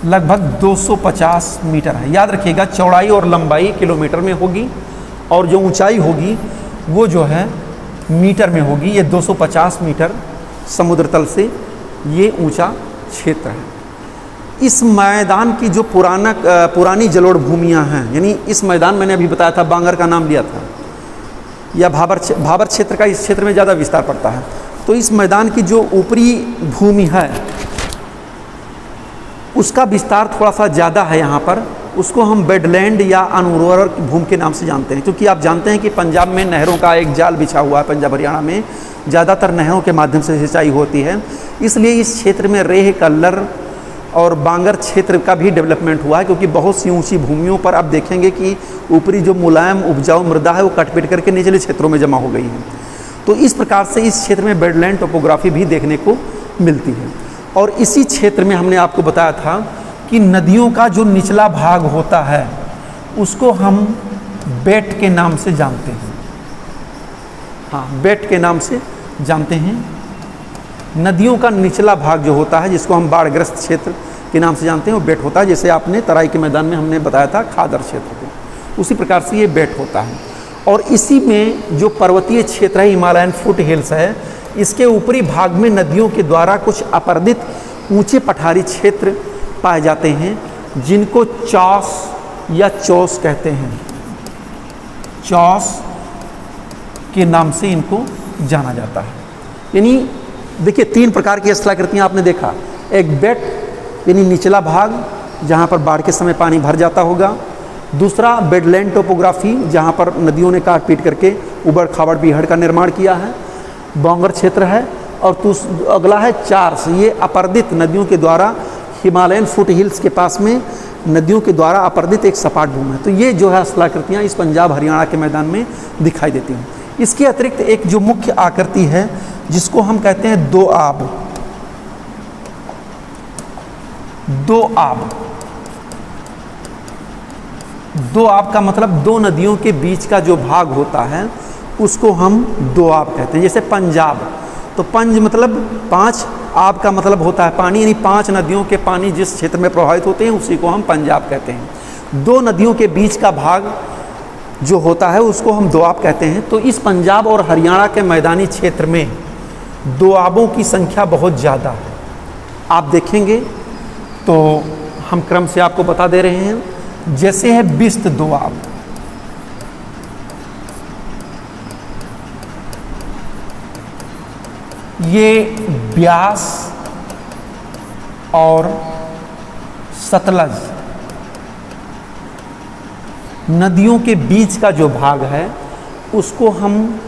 लगभग 250 मीटर है। याद रखिएगा, चौड़ाई और लंबाई किलोमीटर में होगी और जो ऊंचाई होगी वो जो है मीटर में होगी। ये 250 मीटर समुद्र तल से ये ऊंचा क्षेत्र है। इस मैदान की जो पुरानी जलोढ़ भूमियाँ हैं, यानी इस मैदान मैंने अभी बताया था, बांगर का नाम लिया था, या भाबर क्षेत्र का इस क्षेत्र में ज़्यादा विस्तार पड़ता है। तो इस मैदान की जो ऊपरी भूमि है उसका विस्तार थोड़ा सा ज़्यादा है यहाँ पर, उसको हम बेडलैंड या अनउर्वर भूमि के नाम से जानते हैं, क्योंकि आप जानते हैं कि पंजाब में नहरों का एक जाल बिछा हुआ है। पंजाब हरियाणा में ज़्यादातर नहरों के माध्यम से सिंचाई होती है, इसलिए इस क्षेत्र में रेह, कल्लर और बांगर क्षेत्र का भी डेवलपमेंट हुआ है, क्योंकि बहुत सी ऊंची भूमियों पर आप देखेंगे कि ऊपरी जो मुलायम उपजाऊ मृदा है वो कट पिट करके निचले क्षेत्रों में जमा हो गई है। तो इस प्रकार से इस क्षेत्र में बेडलैंड टोपोग्राफी भी देखने को मिलती है। और इसी क्षेत्र में हमने आपको बताया था कि नदियों का जो निचला भाग होता है उसको हम बेट के नाम से जानते हैं। हाँ, बेट के नाम से जानते हैं। नदियों का निचला भाग जो होता है, जिसको हम बाढ़ग्रस्त क्षेत्र के नाम से जानते हैं, वो बेट होता है। जैसे आपने तराई के मैदान में हमने बताया था खादर क्षेत्र को, उसी प्रकार से ये बेट होता है। और इसी में जो पर्वतीय क्षेत्र है, हिमालयन फुट हिल्स है, इसके ऊपरी भाग में नदियों के द्वारा कुछ अपरदित ऊंचे पठारी क्षेत्र पाए जाते हैं, जिनको चौस या चौस कहते हैं। चौस के नाम से इनको जाना जाता है। यानी देखिए, 3 प्रकार की स्थलाकृतियाँ आपने देखा। एक बेट यानी निचला भाग जहाँ पर बाढ़ के समय पानी भर जाता होगा। दूसरा बेडलैंड टोपोग्राफी, जहाँ पर नदियों ने काट पीट करके उबड़ खाबड़ बीहड़ का निर्माण किया है, बांगर क्षेत्र है। और अगला है चार्स, ये अपरदित नदियों के द्वारा हिमालयन फुट हिल्स के पास में नदियों के द्वारा अपरदित एक सपाट भूमि है। तो ये जो है स्थलाकृतियाँ इस पंजाब हरियाणा के मैदान में दिखाई देती हैं। इसके अतिरिक्त एक जो मुख्य आकृति है जिसको हम कहते हैं दो आब। दो आब, दो आब का मतलब दो नदियों के बीच का जो भाग होता है उसको हम दो आब कहते हैं। जैसे पंजाब, तो पंज मतलब 5, आब का मतलब होता है पानी, यानी 5 नदियों के पानी जिस क्षेत्र में प्रवाहित होते हैं उसी को हम पंजाब कहते हैं। 2 नदियों के बीच का भाग जो होता है उसको हम दोआब कहते हैं। तो इस पंजाब और हरियाणा के मैदानी क्षेत्र में दोआबों की संख्या बहुत ज़्यादा है। आप देखेंगे तो हम क्रम से आपको बता दे रहे हैं। जैसे है बिस्त दोआब, ये ब्यास और सतलज नदियों के बीच का जो भाग है उसको हम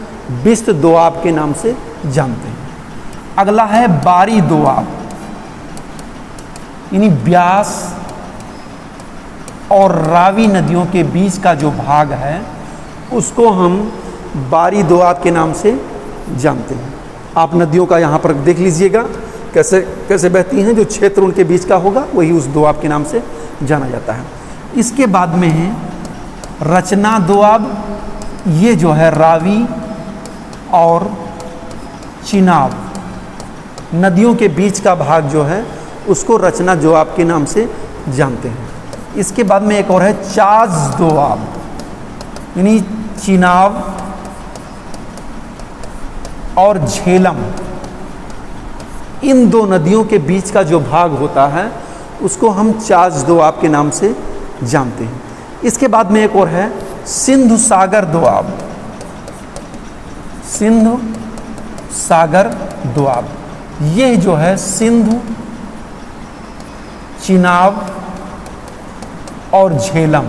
बिस्त दोआब के नाम से जानते हैं। अगला है बारी दोआब, यानी ब्यास और रावी नदियों के बीच का जो भाग है उसको हम बारी दोआब के नाम से जानते हैं। आप नदियों का यहाँ पर देख लीजिएगा कैसे कैसे बहती हैं, जो क्षेत्र उनके बीच का होगा वही उस दोआब के नाम से जाना जाता है। इसके बाद में है रचना दोआब, ये जो है रावी और चिनाब नदियों के बीच का भाग जो है उसको रचना दोआब के नाम से जानते हैं। इसके बाद में एक और है चाज दोआब, यानी चिनाब और झेलम, इन दो नदियों के बीच का जो भाग होता है उसको हम चाज दोआब के नाम से जानते हैं। इसके बाद में एक और है सिंधु सागर दोआब, सिंधु सागर दोआब, ये जो है सिंधु, चिनाब और झेलम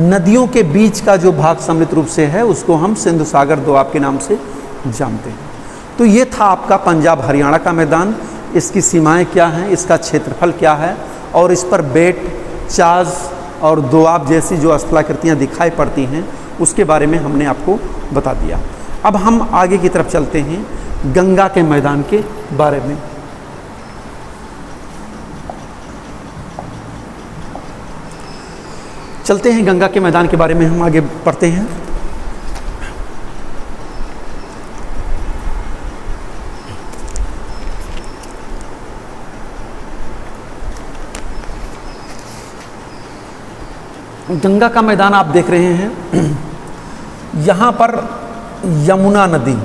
नदियों के बीच का जो भाग सम्मिलित रूप से है उसको हम सिंधु सागर दोआब के नाम से जानते हैं। तो ये था आपका पंजाब हरियाणा का मैदान, इसकी सीमाएं क्या हैं, इसका क्षेत्रफल क्या है और इस पर बेट, चाज और दोआब जैसी जो स्थलाकृतियाँ दिखाई पड़ती हैं उसके बारे में हमने आपको बता दिया। अब हम आगे की तरफ चलते हैं गंगा के मैदान के बारे में। चलते हैं गंगा के मैदान के बारे में हम आगे पढ़ते हैं। गंगा का मैदान आप देख रहे हैं, यहाँ पर यमुना नदी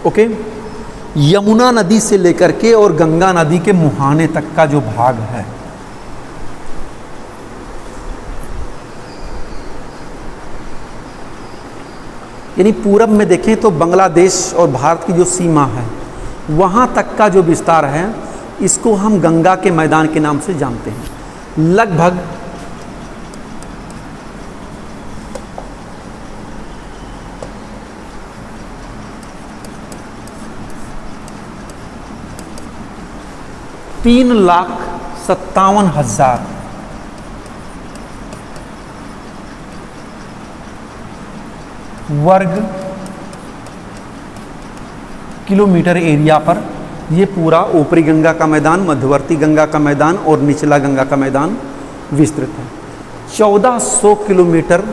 ओके, यमुना नदी से लेकर के और गंगा नदी के मुहाने तक का जो भाग है यानी पूरब में देखें तो बांग्लादेश और भारत की जो सीमा है वहाँ तक का जो विस्तार है इसको हम गंगा के मैदान के नाम से जानते हैं। लगभग तीन 3,57,000 वर्ग किलोमीटर एरिया पर ये पूरा ऊपरी गंगा का मैदान, मध्यवर्ती गंगा का मैदान और निचला गंगा का मैदान विस्तृत है। 1400 किलोमीटर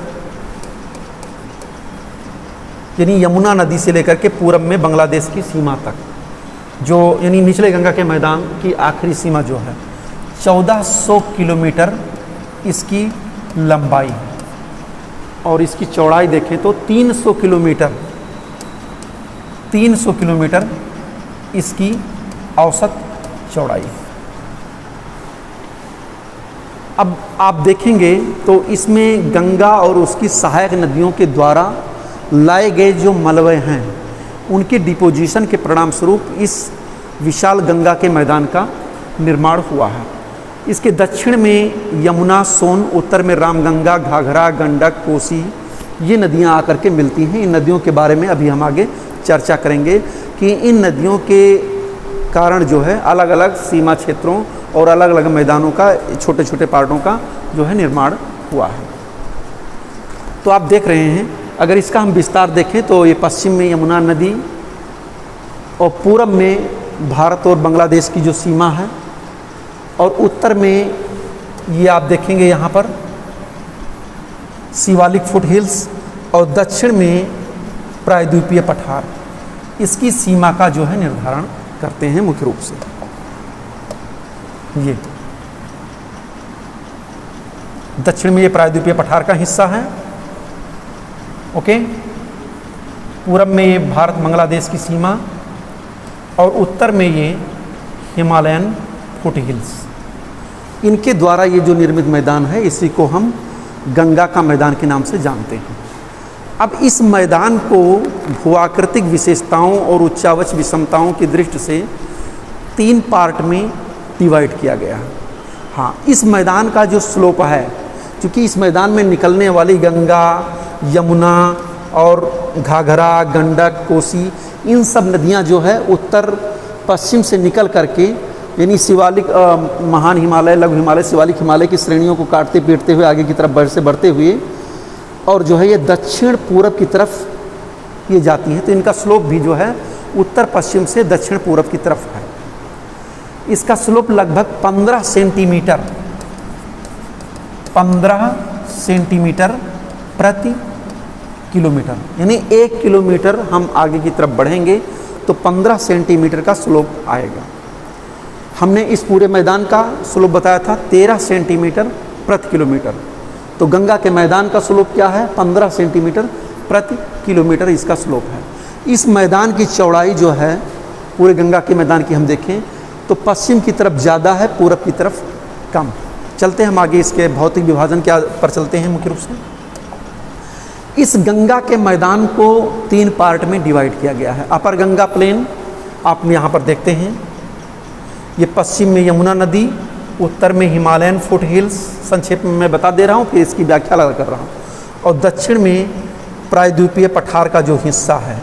यानी यमुना नदी से लेकर के पूरब में बांग्लादेश की सीमा तक, जो यानी निचले गंगा के मैदान की आखिरी सीमा जो है 1400 किलोमीटर इसकी लंबाई है और इसकी चौड़ाई देखें तो 300 किलोमीटर, 300 किलोमीटर इसकी औसत चौड़ाई। अब आप देखेंगे तो इसमें गंगा और उसकी सहायक नदियों के द्वारा लाए गए जो मलबे हैं उनके डिपोजिशन के परिणाम स्वरूप इस विशाल गंगा के मैदान का निर्माण हुआ है। इसके दक्षिण में यमुना, सोन, उत्तर में रामगंगा, घाघरा, गंडक, कोसी ये नदियां आकर के मिलती हैं। इन नदियों के बारे में अभी हम आगे चर्चा करेंगे कि इन नदियों के कारण जो है अलग अलग सीमा क्षेत्रों और अलग अलग मैदानों का, छोटे छोटे पार्टों का जो है निर्माण हुआ है। तो आप देख रहे हैं, अगर इसका हम विस्तार देखें तो ये पश्चिम में यमुना नदी और पूरब में भारत और बांग्लादेश की जो सीमा है और उत्तर में ये आप देखेंगे यहाँ पर शिवालिक फुट हिल्स और दक्षिण में प्रायद्वीपीय पठार इसकी सीमा का जो है निर्धारण करते हैं मुख्य रूप से। ये दक्षिण में ये प्रायद्वीपीय पठार का हिस्सा है। ओके, पूरब में ये भारत बांग्लादेश की सीमा और उत्तर में ये हिमालयन फुट हिल्स। इनके द्वारा ये जो निर्मित मैदान है इसी को हम गंगा का मैदान के नाम से जानते हैं। अब इस मैदान को भूआकृतिक विशेषताओं और उच्चावच विषमताओं की दृष्टि से 3 पार्ट में डिवाइड किया गया है। हाँ, इस मैदान का जो स्लोप है, क्योंकि इस मैदान में निकलने वाली गंगा, यमुना और घाघरा, गंडक, कोसी, इन सब नदियाँ जो है उत्तर पश्चिम से निकल करके, यानी शिवालिक महान हिमालय, लघु हिमालय, शिवालिक हिमालय की श्रेणियों को काटते पीटते हुए आगे की तरफ बढ़ते हुए और जो है ये दक्षिण पूरब की तरफ ये जाती हैं। तो इनका स्लोप भी जो है उत्तर पश्चिम से दक्षिण पूरब की तरफ है। इसका स्लोप लगभग 15 सेंटीमीटर प्रति किलोमीटर, यानी 1 किलोमीटर हम आगे की तरफ बढ़ेंगे तो 15 सेंटीमीटर का स्लोप आएगा। हमने इस पूरे मैदान का स्लोप बताया था 13 सेंटीमीटर प्रति किलोमीटर। तो गंगा के मैदान का स्लोप क्या है? 15 सेंटीमीटर प्रति किलोमीटर इसका स्लोप है। इस मैदान की चौड़ाई जो है पूरे गंगा के मैदान की हम देखें तो पश्चिम की तरफ ज़्यादा है, पूरब की तरफ कम। चलते हैं हम आगे, इसके भौतिक विभाजन क्या पर चलते हैं। मुख्य रूप से इस गंगा के मैदान को 3 पार्ट में डिवाइड किया गया है। अपर गंगा प्लेन आप यहाँ पर देखते हैं, ये पश्चिम में यमुना नदी, उत्तर में हिमालयन फुट हिल्स, संक्षेप में मैं बता दे रहा हूँ, फिर इसकी व्याख्या लगा कर रहा हूँ, और दक्षिण में प्रायद्वीपीय पठार का जो हिस्सा है,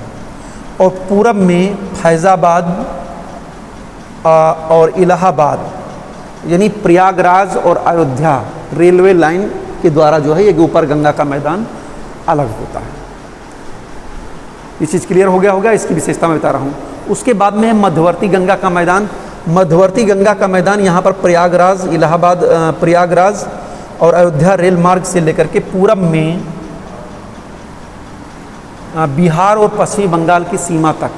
और पूरब में फैज़ाबाद और इलाहाबाद यानी प्रयागराज और अयोध्या रेलवे लाइन के द्वारा जो है ये ऊपर गंगा का मैदान अलग होता है। ये चीज़ क्लियर हो गया होगा, इसकी विशेषता मैं बता रहा हूँ। उसके बाद में है मध्यवर्ती गंगा का मैदान। मध्यवर्ती गंगा का मैदान यहाँ पर प्रयागराज, इलाहाबाद, प्रयागराज और अयोध्या रेल मार्ग से लेकर के पूरब में बिहार और पश्चिमी बंगाल की सीमा तक,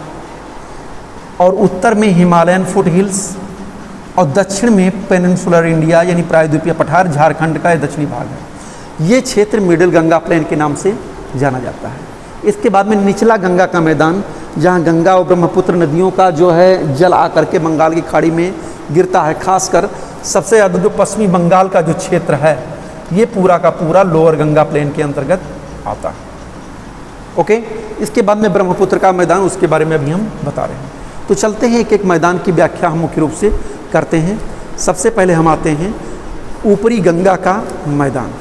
और उत्तर में हिमालयन फुट हिल्स, और दक्षिण में पेनिनसुलर इंडिया यानी प्रायद्वीपीय पठार, झारखंड का दक्षिणी भाग है। ये क्षेत्र मिडिल गंगा प्लेन के नाम से जाना जाता है। इसके बाद में निचला गंगा का मैदान, जहाँ गंगा और ब्रह्मपुत्र नदियों का जो है जल आकर के बंगाल की खाड़ी में गिरता है। खासकर सबसे ज़्यादा जो पश्चिमी बंगाल का जो क्षेत्र है ये पूरा का पूरा लोअर गंगा प्लेन के अंतर्गत आता है। ओके, इसके बाद में ब्रह्मपुत्र का मैदान, उसके बारे में अभी हम बता रहे हैं। तो चलते हैं एक एक मैदान की व्याख्या हम मुख्य रूप से करते हैं। सबसे पहले हम आते हैं ऊपरी गंगा का मैदान।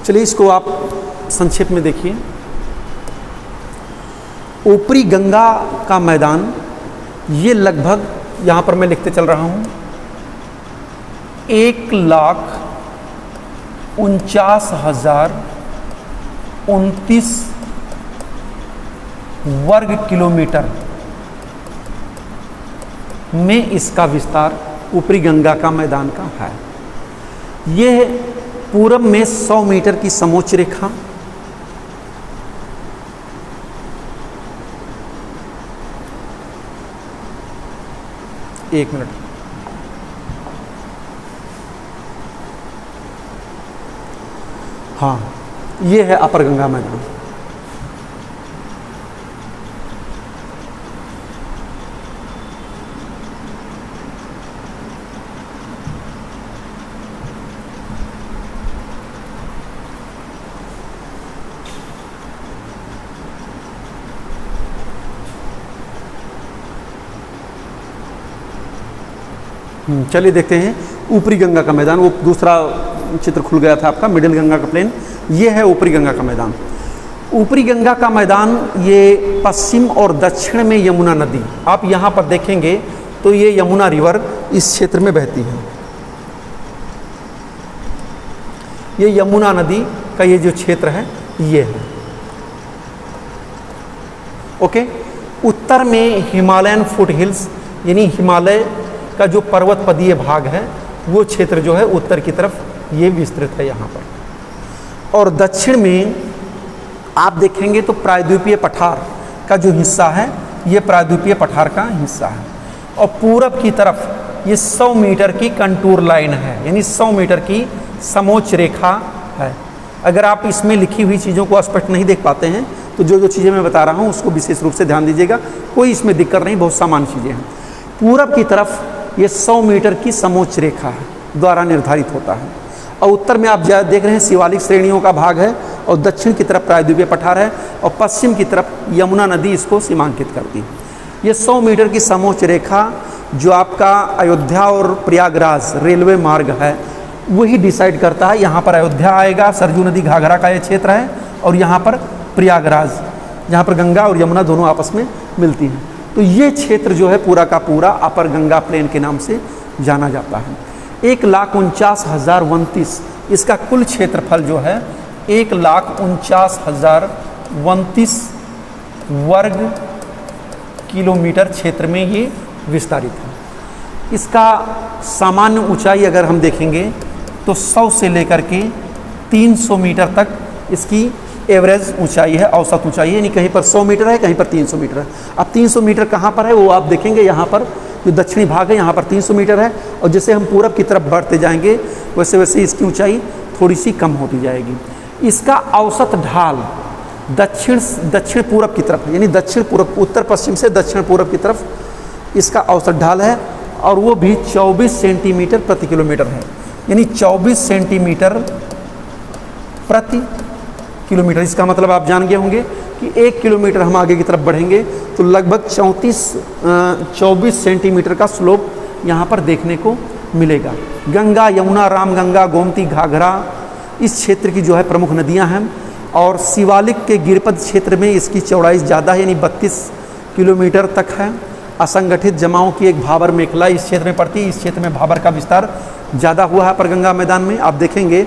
चलिए इसको आप संक्षेप में देखिए। ऊपरी गंगा का मैदान ये लगभग, यहाँ पर मैं लिखते चल रहा हूँ, 1,49,029 वर्ग किलोमीटर में इसका विस्तार ऊपरी गंगा का मैदान का है। यह पूरब में 100 मीटर की समोच्च रेखा, एक मिनट, हाँ, ये है अपर गंगा मैदान। चलिए देखते हैं ऊपरी गंगा का मैदान। वो दूसरा चित्र खुल गया था आपका, मिडिल गंगा का प्लेन। ये है ऊपरी गंगा का मैदान। ऊपरी गंगा का मैदान ये पश्चिम और दक्षिण में यमुना नदी, आप यहाँ पर देखेंगे तो ये यमुना रिवर इस क्षेत्र में बहती है। ये यमुना नदी का ये जो क्षेत्र है ये है। ओके, उत्तर में हिमालयन फुट हिल्स यानी हिमालय का जो पर्वत पदीय भाग है वो क्षेत्र जो है उत्तर की तरफ ये विस्तृत है यहाँ पर, और दक्षिण में आप देखेंगे तो प्रायद्वीपीय पठार का जो हिस्सा है ये प्रायद्वीपीय पठार का हिस्सा है, और पूरब की तरफ ये 100 मीटर की कंटूर लाइन है, यानी 100 मीटर की समोच्च रेखा है। अगर आप इसमें लिखी हुई चीज़ों को स्पष्ट नहीं देख पाते हैं तो जो जो चीज़ें मैं बता रहा हूँ उसको विशेष रूप से ध्यान दीजिएगा, कोई इसमें दिक्कत नहीं, बहुत सामान्य चीज़ें हैं। पूरब की तरफ ये 100 मीटर की समोच्च रेखा है द्वारा निर्धारित होता है, और उत्तर में आप देख रहे हैं शिवालिक श्रेणियों का भाग है, और दक्षिण की तरफ प्रायद्वीपीय पठार है, और पश्चिम की तरफ यमुना नदी इसको सीमांकित करती है। ये 100 मीटर की समोच्च रेखा जो आपका अयोध्या और प्रयागराज रेलवे मार्ग है वही डिसाइड करता है। यहाँ पर अयोध्या आएगा, सरजू नदी घाघरा का ये क्षेत्र है, और यहाँ पर प्रयागराज, जहाँ पर गंगा और यमुना दोनों आपस में मिलती हैं। तो ये क्षेत्र जो है पूरा का पूरा अपर गंगा प्लेन के नाम से जाना जाता है। 1,49,029 इसका कुल क्षेत्रफल जो है 1,49,029 वर्ग किलोमीटर क्षेत्र में ये विस्तारित है। इसका सामान्य ऊंचाई अगर हम देखेंगे तो 100 से लेकर के 300 मीटर तक इसकी एवरेज ऊंचाई है, औसत ऊंचाई है, यानी कहीं पर 100 मीटर है, कहीं पर 300 मीटर है। अब 300 मीटर कहाँ पर है वो आप देखेंगे, यहाँ पर जो दक्षिणी भाग है यहाँ पर 300 मीटर है, और जैसे हम पूरब की तरफ बढ़ते जाएंगे वैसे वैसे इसकी ऊंचाई थोड़ी सी कम होती जाएगी। इसका औसत ढाल दक्षिण पूरब की तरफ, यानी दक्षिण पूरब, उत्तर पश्चिम से दक्षिण पूरब की तरफ इसका औसत ढाल है, और वो भी 24 सेंटीमीटर प्रति किलोमीटर है, यानी 24 सेंटीमीटर प्रति किलोमीटर। इसका मतलब आप जान गए होंगे कि 1 किलोमीटर हम आगे की तरफ बढ़ेंगे तो लगभग 24 सेंटीमीटर का स्लोप यहाँ पर देखने को मिलेगा। गंगा, यमुना, रामगंगा, गोमती, घाघरा इस क्षेत्र की जो है प्रमुख नदियाँ हैं, और शिवालिक के गिरिपद क्षेत्र में इसकी चौड़ाई ज़्यादा है, यानी 32 किलोमीटर तक है। असंगठित जमाओं की एक भाबर मेखला इस क्षेत्र में पड़ती है। इस क्षेत्र में भाबर का विस्तार ज़्यादा हुआ है। पर गंगा मैदान में आप देखेंगे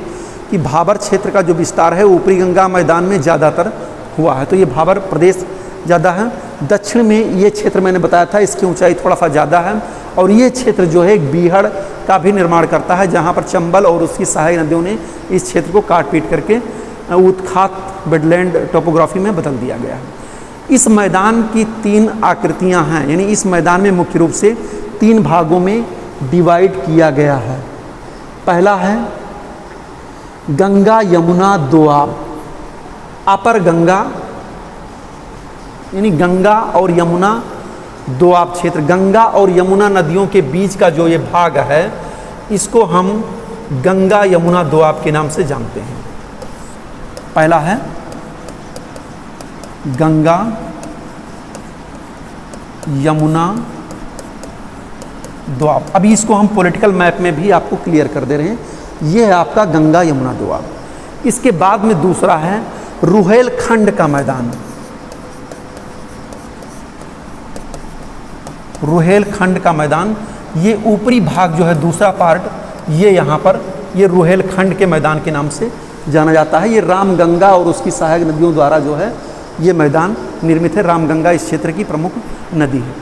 कि भाबर क्षेत्र का जो विस्तार है ऊपरी गंगा मैदान में ज़्यादातर हुआ है, तो ये भाबर प्रदेश ज़्यादा है। दक्षिण में ये क्षेत्र मैंने बताया था, इसकी ऊंचाई थोड़ा सा ज़्यादा है, और ये क्षेत्र जो है एक बीहड़ का भी निर्माण करता है, जहाँ पर चंबल और उसकी सहायक नदियों ने इस क्षेत्र को काट पीट करके उत्खात वेटलैंड टोपोग्राफी में बदल दिया गया है। इस मैदान की 3 आकृतियां हैं, यानी इस मैदान में मुख्य रूप से 3 भागों में डिवाइड किया गया है। पहला है गंगा यमुना दोआब, अपर गंगा, यानी गंगा और यमुना दोआब क्षेत्र। गंगा और यमुना नदियों के बीच का जो ये भाग है इसको हम गंगा यमुना दोआब के नाम से जानते हैं। पहला है गंगा यमुना दोआब। अभी इसको हम पॉलिटिकल मैप में भी आपको क्लियर कर दे रहे हैं। ये है आपका गंगा यमुना दोआब। इसके बाद में दूसरा है रुहेलखंड का मैदान। रुहेलखंड का मैदान, ये ऊपरी भाग जो है दूसरा पार्ट, ये यहाँ पर ये रुहेलखंड के मैदान के नाम से जाना जाता है। ये रामगंगा और उसकी सहायक नदियों द्वारा जो है ये मैदान निर्मित है। रामगंगा इस क्षेत्र की प्रमुख नदी है।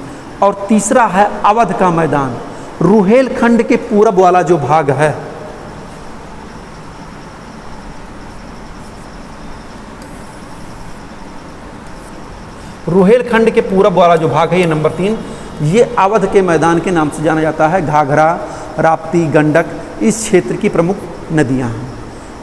और तीसरा है अवध का मैदान। रुहेलखंड के पूरब वाला जो भाग है, रुहेलखंड के पूरब वाला जो भाग है ये नंबर 3, ये अवध के मैदान के नाम से जाना जाता है। घाघरा, राप्ती, गंडक इस क्षेत्र की प्रमुख नदियां हैं।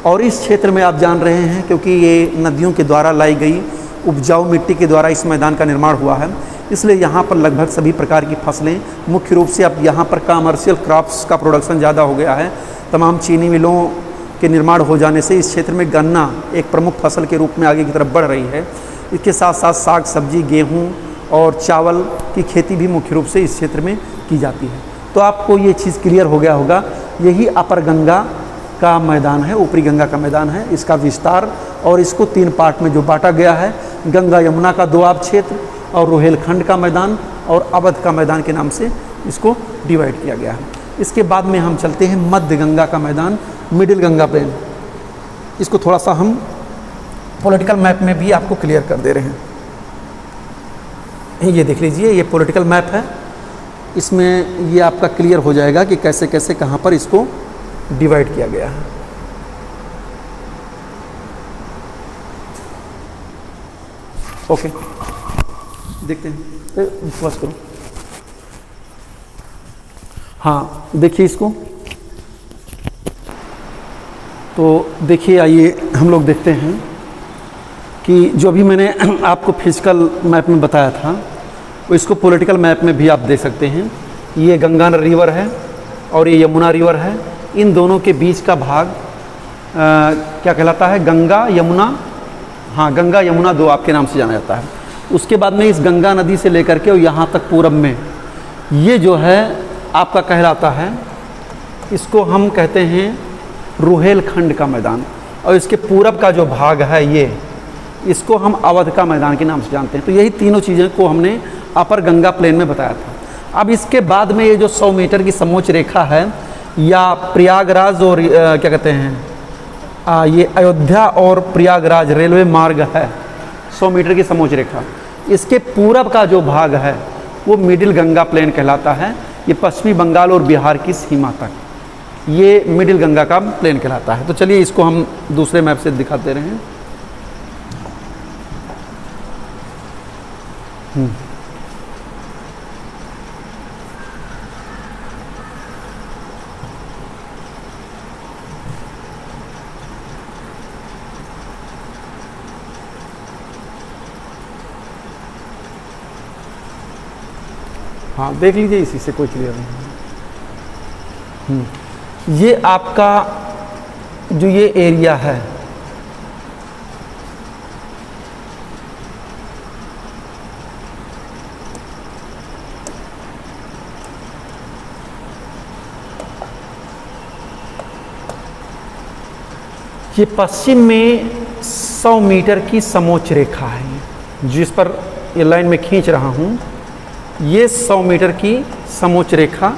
और इस क्षेत्र में आप जान रहे हैं क्योंकि ये नदियों के द्वारा लाई गई उपजाऊ मिट्टी के द्वारा इस मैदान का निर्माण हुआ है, इसलिए यहाँ पर लगभग सभी प्रकार की फसलें, मुख्य रूप से अब यहाँ पर कमर्शियल क्रॉप्स का प्रोडक्शन ज़्यादा हो गया है। तमाम चीनी मिलों के निर्माण हो जाने से इस क्षेत्र में गन्ना एक प्रमुख फसल के रूप में आगे की तरफ बढ़ रही है। इसके साथ साथ साग सब्जी, गेहूँ और चावल की खेती भी मुख्य रूप से इस क्षेत्र में की जाती है। तो आपको ये चीज़ क्लियर हो गया होगा, यही अपर गंगा का मैदान है, ऊपरी गंगा का मैदान है, इसका विस्तार, और इसको 3 पार्ट में जो बांटा गया है, गंगा यमुना का दोआब क्षेत्र और रुहेलखंड का मैदान और अवध का मैदान के नाम से इसको डिवाइड किया गया है। इसके बाद में हम चलते हैं मध्य गंगा का मैदान, मिडिल गंगा प्लेन। इसको थोड़ा सा हम पॉलिटिकल मैप में भी आपको क्लियर कर दे रहे हैं। ये देख लीजिए, ये पॉलिटिकल मैप है, इसमें ये आपका क्लियर हो जाएगा कि कैसे कैसे कहाँ पर इसको डिवाइड किया गया है। ओके, देखते हैं, बस करो। हाँ देखिए इसको, तो देखिए आइए हम लोग देखते हैं कि जो अभी मैंने आपको फिजिकल मैप में बताया था वो इसको पॉलिटिकल मैप में भी आप दे सकते हैं। ये गंगा रिवर है और ये यमुना रिवर है, इन दोनों के बीच का भाग क्या कहलाता है? गंगा यमुना, हाँ गंगा यमुना दो आपके नाम से जाना जाता है। उसके बाद में इस गंगा नदी से लेकर के और यहाँ तक पूरब में ये जो है आपका कहलाता है, इसको हम कहते हैं रुहेलखंड का मैदान, और इसके पूरब का जो भाग है ये, इसको हम अवध का मैदान के नाम से जानते हैं। तो यही तीनों चीज़ें को हमने अपर गंगा प्लेन में बताया था। अब इसके बाद में ये जो 100 मीटर की समोच्च रेखा है, या प्रयागराज और क्या कहते हैं ये अयोध्या और प्रयागराज रेलवे मार्ग है, 100 मीटर की समोच्च रेखा, इसके पूरब का जो भाग है वो मिडिल गंगा प्लेन कहलाता है। ये पश्चिमी बंगाल और बिहार की सीमा तक ये मिडिल गंगा का प्लेन कहलाता है। तो चलिए इसको हम दूसरे मैप से दिखाते रहे हैं। हाँ देख लीजिए, इसी से कोई क्लियर नहीं। ये आपका जो ये एरिया है, ये पश्चिम में 100 मीटर की समोच्च रेखा है, जिस पर ये लाइन में खींच रहा हूँ। ये 100 मीटर की समोच्च रेखा,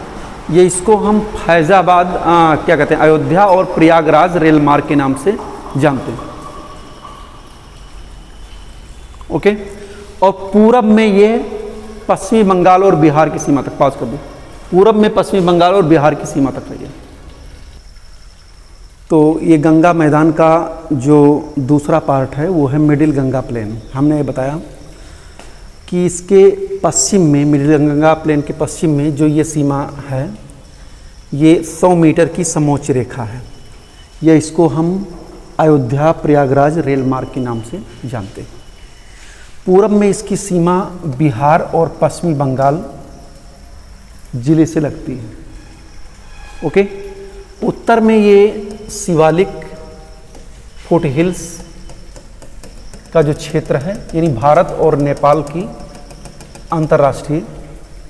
ये इसको हम फैज़ाबाद क्या कहते हैं, अयोध्या और प्रयागराज रेल मार्ग के नाम से जानते हैं। ओके, और पूरब में ये पश्चिमी बंगाल और बिहार की सीमा तक, पास कर दो, पूरब में पश्चिमी बंगाल और बिहार की सीमा तक है। तो ये गंगा मैदान का जो दूसरा पार्ट है वो है मिडिल गंगा प्लेन। हमने ये बताया कि इसके पश्चिम में, मिडिल गंगा प्लेन के पश्चिम में जो ये सीमा है, ये 100 मीटर की समोच्च रेखा है। यह इसको हम अयोध्या प्रयागराज रेल मार्ग के नाम से जानते हैं। पूरब में इसकी सीमा बिहार और पश्चिमी बंगाल जिले से लगती है। ओके, उत्तर में ये शिवालिक फुट हिल्स का जो क्षेत्र है, यानी भारत और नेपाल की अंतर्राष्ट्रीय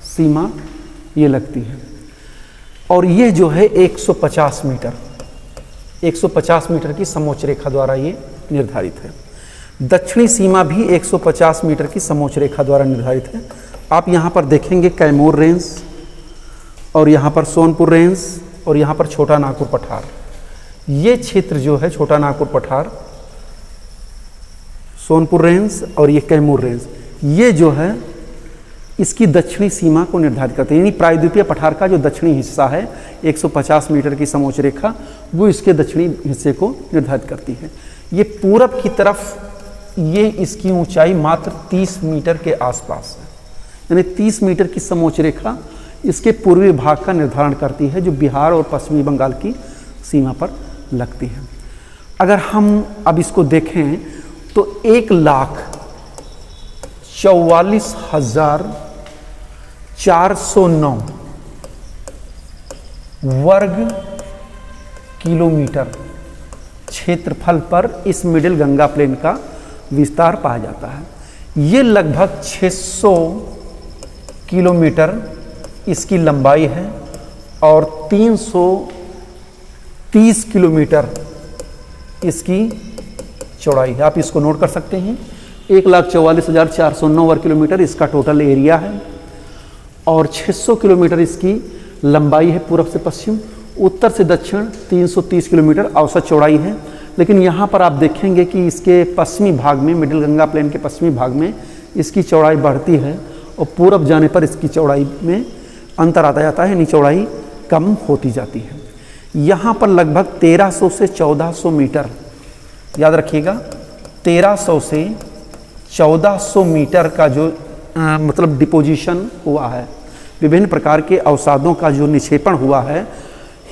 सीमा ये लगती है। और ये जो है 150 मीटर की समोच्च रेखा द्वारा ये निर्धारित है। दक्षिणी सीमा भी 150 मीटर की समोच्च रेखा द्वारा निर्धारित है। आप यहाँ पर देखेंगे कैमूर रेंज, और यहाँ पर सोनपुर रेंज, और यहाँ पर छोटा नागपुर पठार। ये क्षेत्र जो है छोटा नागपुर पठार, सोनपुर रेंज और ये कैमूर रेंज, ये जो है इसकी दक्षिणी सीमा को निर्धारित करते हैं। यानी प्रायद्वीपीय पठार का जो दक्षिणी हिस्सा है 150 मीटर की समोच्च रेखा, वो इसके दक्षिणी हिस्से को निर्धारित करती है। ये पूरब की तरफ ये इसकी ऊंचाई मात्र 30 मीटर के आसपास है, यानी 30 मीटर की समोच्च रेखा इसके पूर्वी भाग का निर्धारण करती है, जो बिहार और पश्चिमी बंगाल की सीमा पर लगती है। अगर हम अब इसको देखें तो 1,44,409 वर्ग किलोमीटर क्षेत्रफल पर इस मिडिल गंगा प्लेन का विस्तार पाया जाता है। ये लगभग 600 किलोमीटर इसकी लंबाई है और 330 किलोमीटर इसकी चौड़ाई है। आप इसको नोट कर सकते हैं। 1,44,409 वर्ग किलोमीटर इसका टोटल एरिया है और 600 किलोमीटर इसकी लंबाई है पूर्व से पश्चिम, उत्तर से दक्षिण 330 किलोमीटर औसत चौड़ाई है। लेकिन यहाँ पर आप देखेंगे कि इसके पश्चिमी भाग में, मिडिल गंगा प्लेन के पश्चिमी भाग में इसकी चौड़ाई बढ़ती है और पूरब जाने पर इसकी चौड़ाई में अंतर आता जाता है, यानी चौड़ाई कम होती जाती है। यहाँ पर लगभग 1300 से 1400 मीटर, याद रखिएगा 1300 से 1400 मीटर का जो मतलब डिपोजिशन हुआ है, विभिन्न प्रकार के अवसादों का जो निक्षेपण हुआ है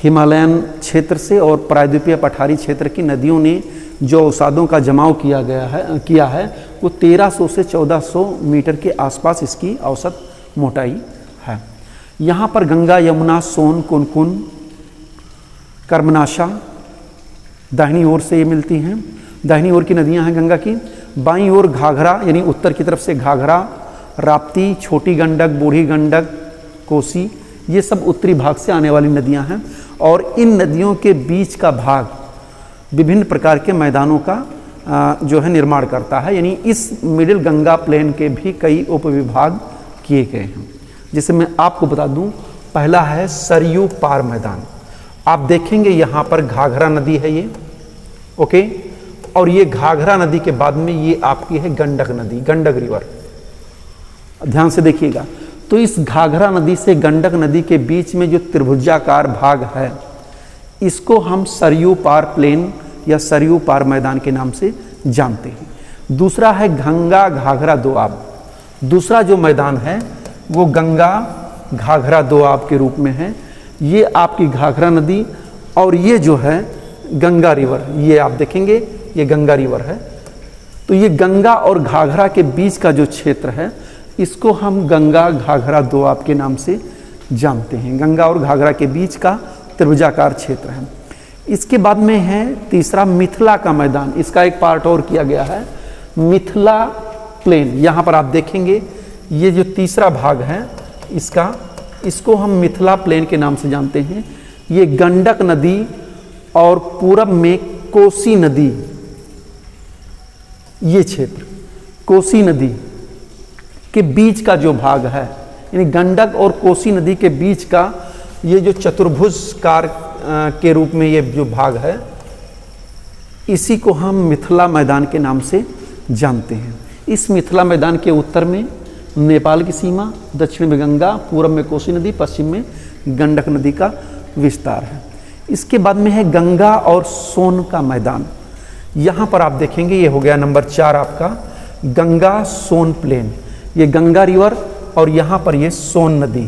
हिमालयन क्षेत्र से और प्रायद्वीपीय पठारी क्षेत्र की नदियों ने जो अवसादों का जमाव किया है वो 1300 से 1400 मीटर के आसपास इसकी औसत मोटाई है। यहाँ पर गंगा, यमुना, सोन, कुनकुन, कर्मनाशा दाहिनी ओर से ये मिलती हैं। दाहिनी ओर की नदियाँ हैं गंगा की। बाईं ओर घाघरा यानी उत्तर की तरफ से घाघरा, राप्ती, छोटी गंडक, बूढ़ी गंडक, कोसी, ये सब उत्तरी भाग से आने वाली नदियाँ हैं। और इन नदियों के बीच का भाग विभिन्न प्रकार के मैदानों का जो है निर्माण करता है। यानी इस मिडिल गंगा प्लेन के भी कई उपविभाग किए गए हैं। जैसे मैं आपको बता दूं, पहला है सरयू पार मैदान। आप देखेंगे यहाँ पर घाघरा नदी है ये, ओके, और ये घाघरा नदी के बाद में ये आपकी है गंडक नदी, गंडक रिवर। ध्यान से देखिएगा, तो इस घाघरा नदी से गंडक नदी के बीच में जो त्रिभुजाकार भाग है इसको हम सरयू पार प्लेन या सरयू पार मैदान के नाम से जानते हैं। दूसरा है गंगा घाघरा दोआब। दूसरा जो मैदान है वो गंगा घाघरा दोआब के रूप में है। ये आपकी घाघरा नदी और ये जो है गंगा रिवर, ये आप देखेंगे ये गंगा रिवर है। तो ये गंगा और घाघरा के बीच का जो क्षेत्र है इसको हम गंगा घाघरा दोआब के नाम से जानते हैं। गंगा और घाघरा के बीच का त्रिभुजाकार क्षेत्र है। इसके बाद में है तीसरा मिथिला का मैदान। इसका एक पार्ट और किया गया है, मिथिला प्लेन। यहाँ पर आप देखेंगे ये जो तीसरा भाग है इसको हम मिथिला प्लेन के नाम से जानते हैं। ये गंडक नदी और पूरब में कोसी नदी, ये क्षेत्र कोसी नदी के बीच का जो भाग है, यानी गंडक और कोसी नदी के बीच का ये जो चतुर्भुजकार के रूप में ये जो भाग है इसी को हम मिथिला मैदान के नाम से जानते हैं। इस मिथिला मैदान के उत्तर में नेपाल की सीमा, दक्षिण में गंगा, पूर्व में कोसी नदी, पश्चिम में गंडक नदी का विस्तार है। इसके बाद में है गंगा और सोन का मैदान। यहाँ पर आप देखेंगे ये हो गया नंबर 4 आपका गंगा सोन प्लेन। ये गंगा रिवर और यहाँ पर ये सोन नदी,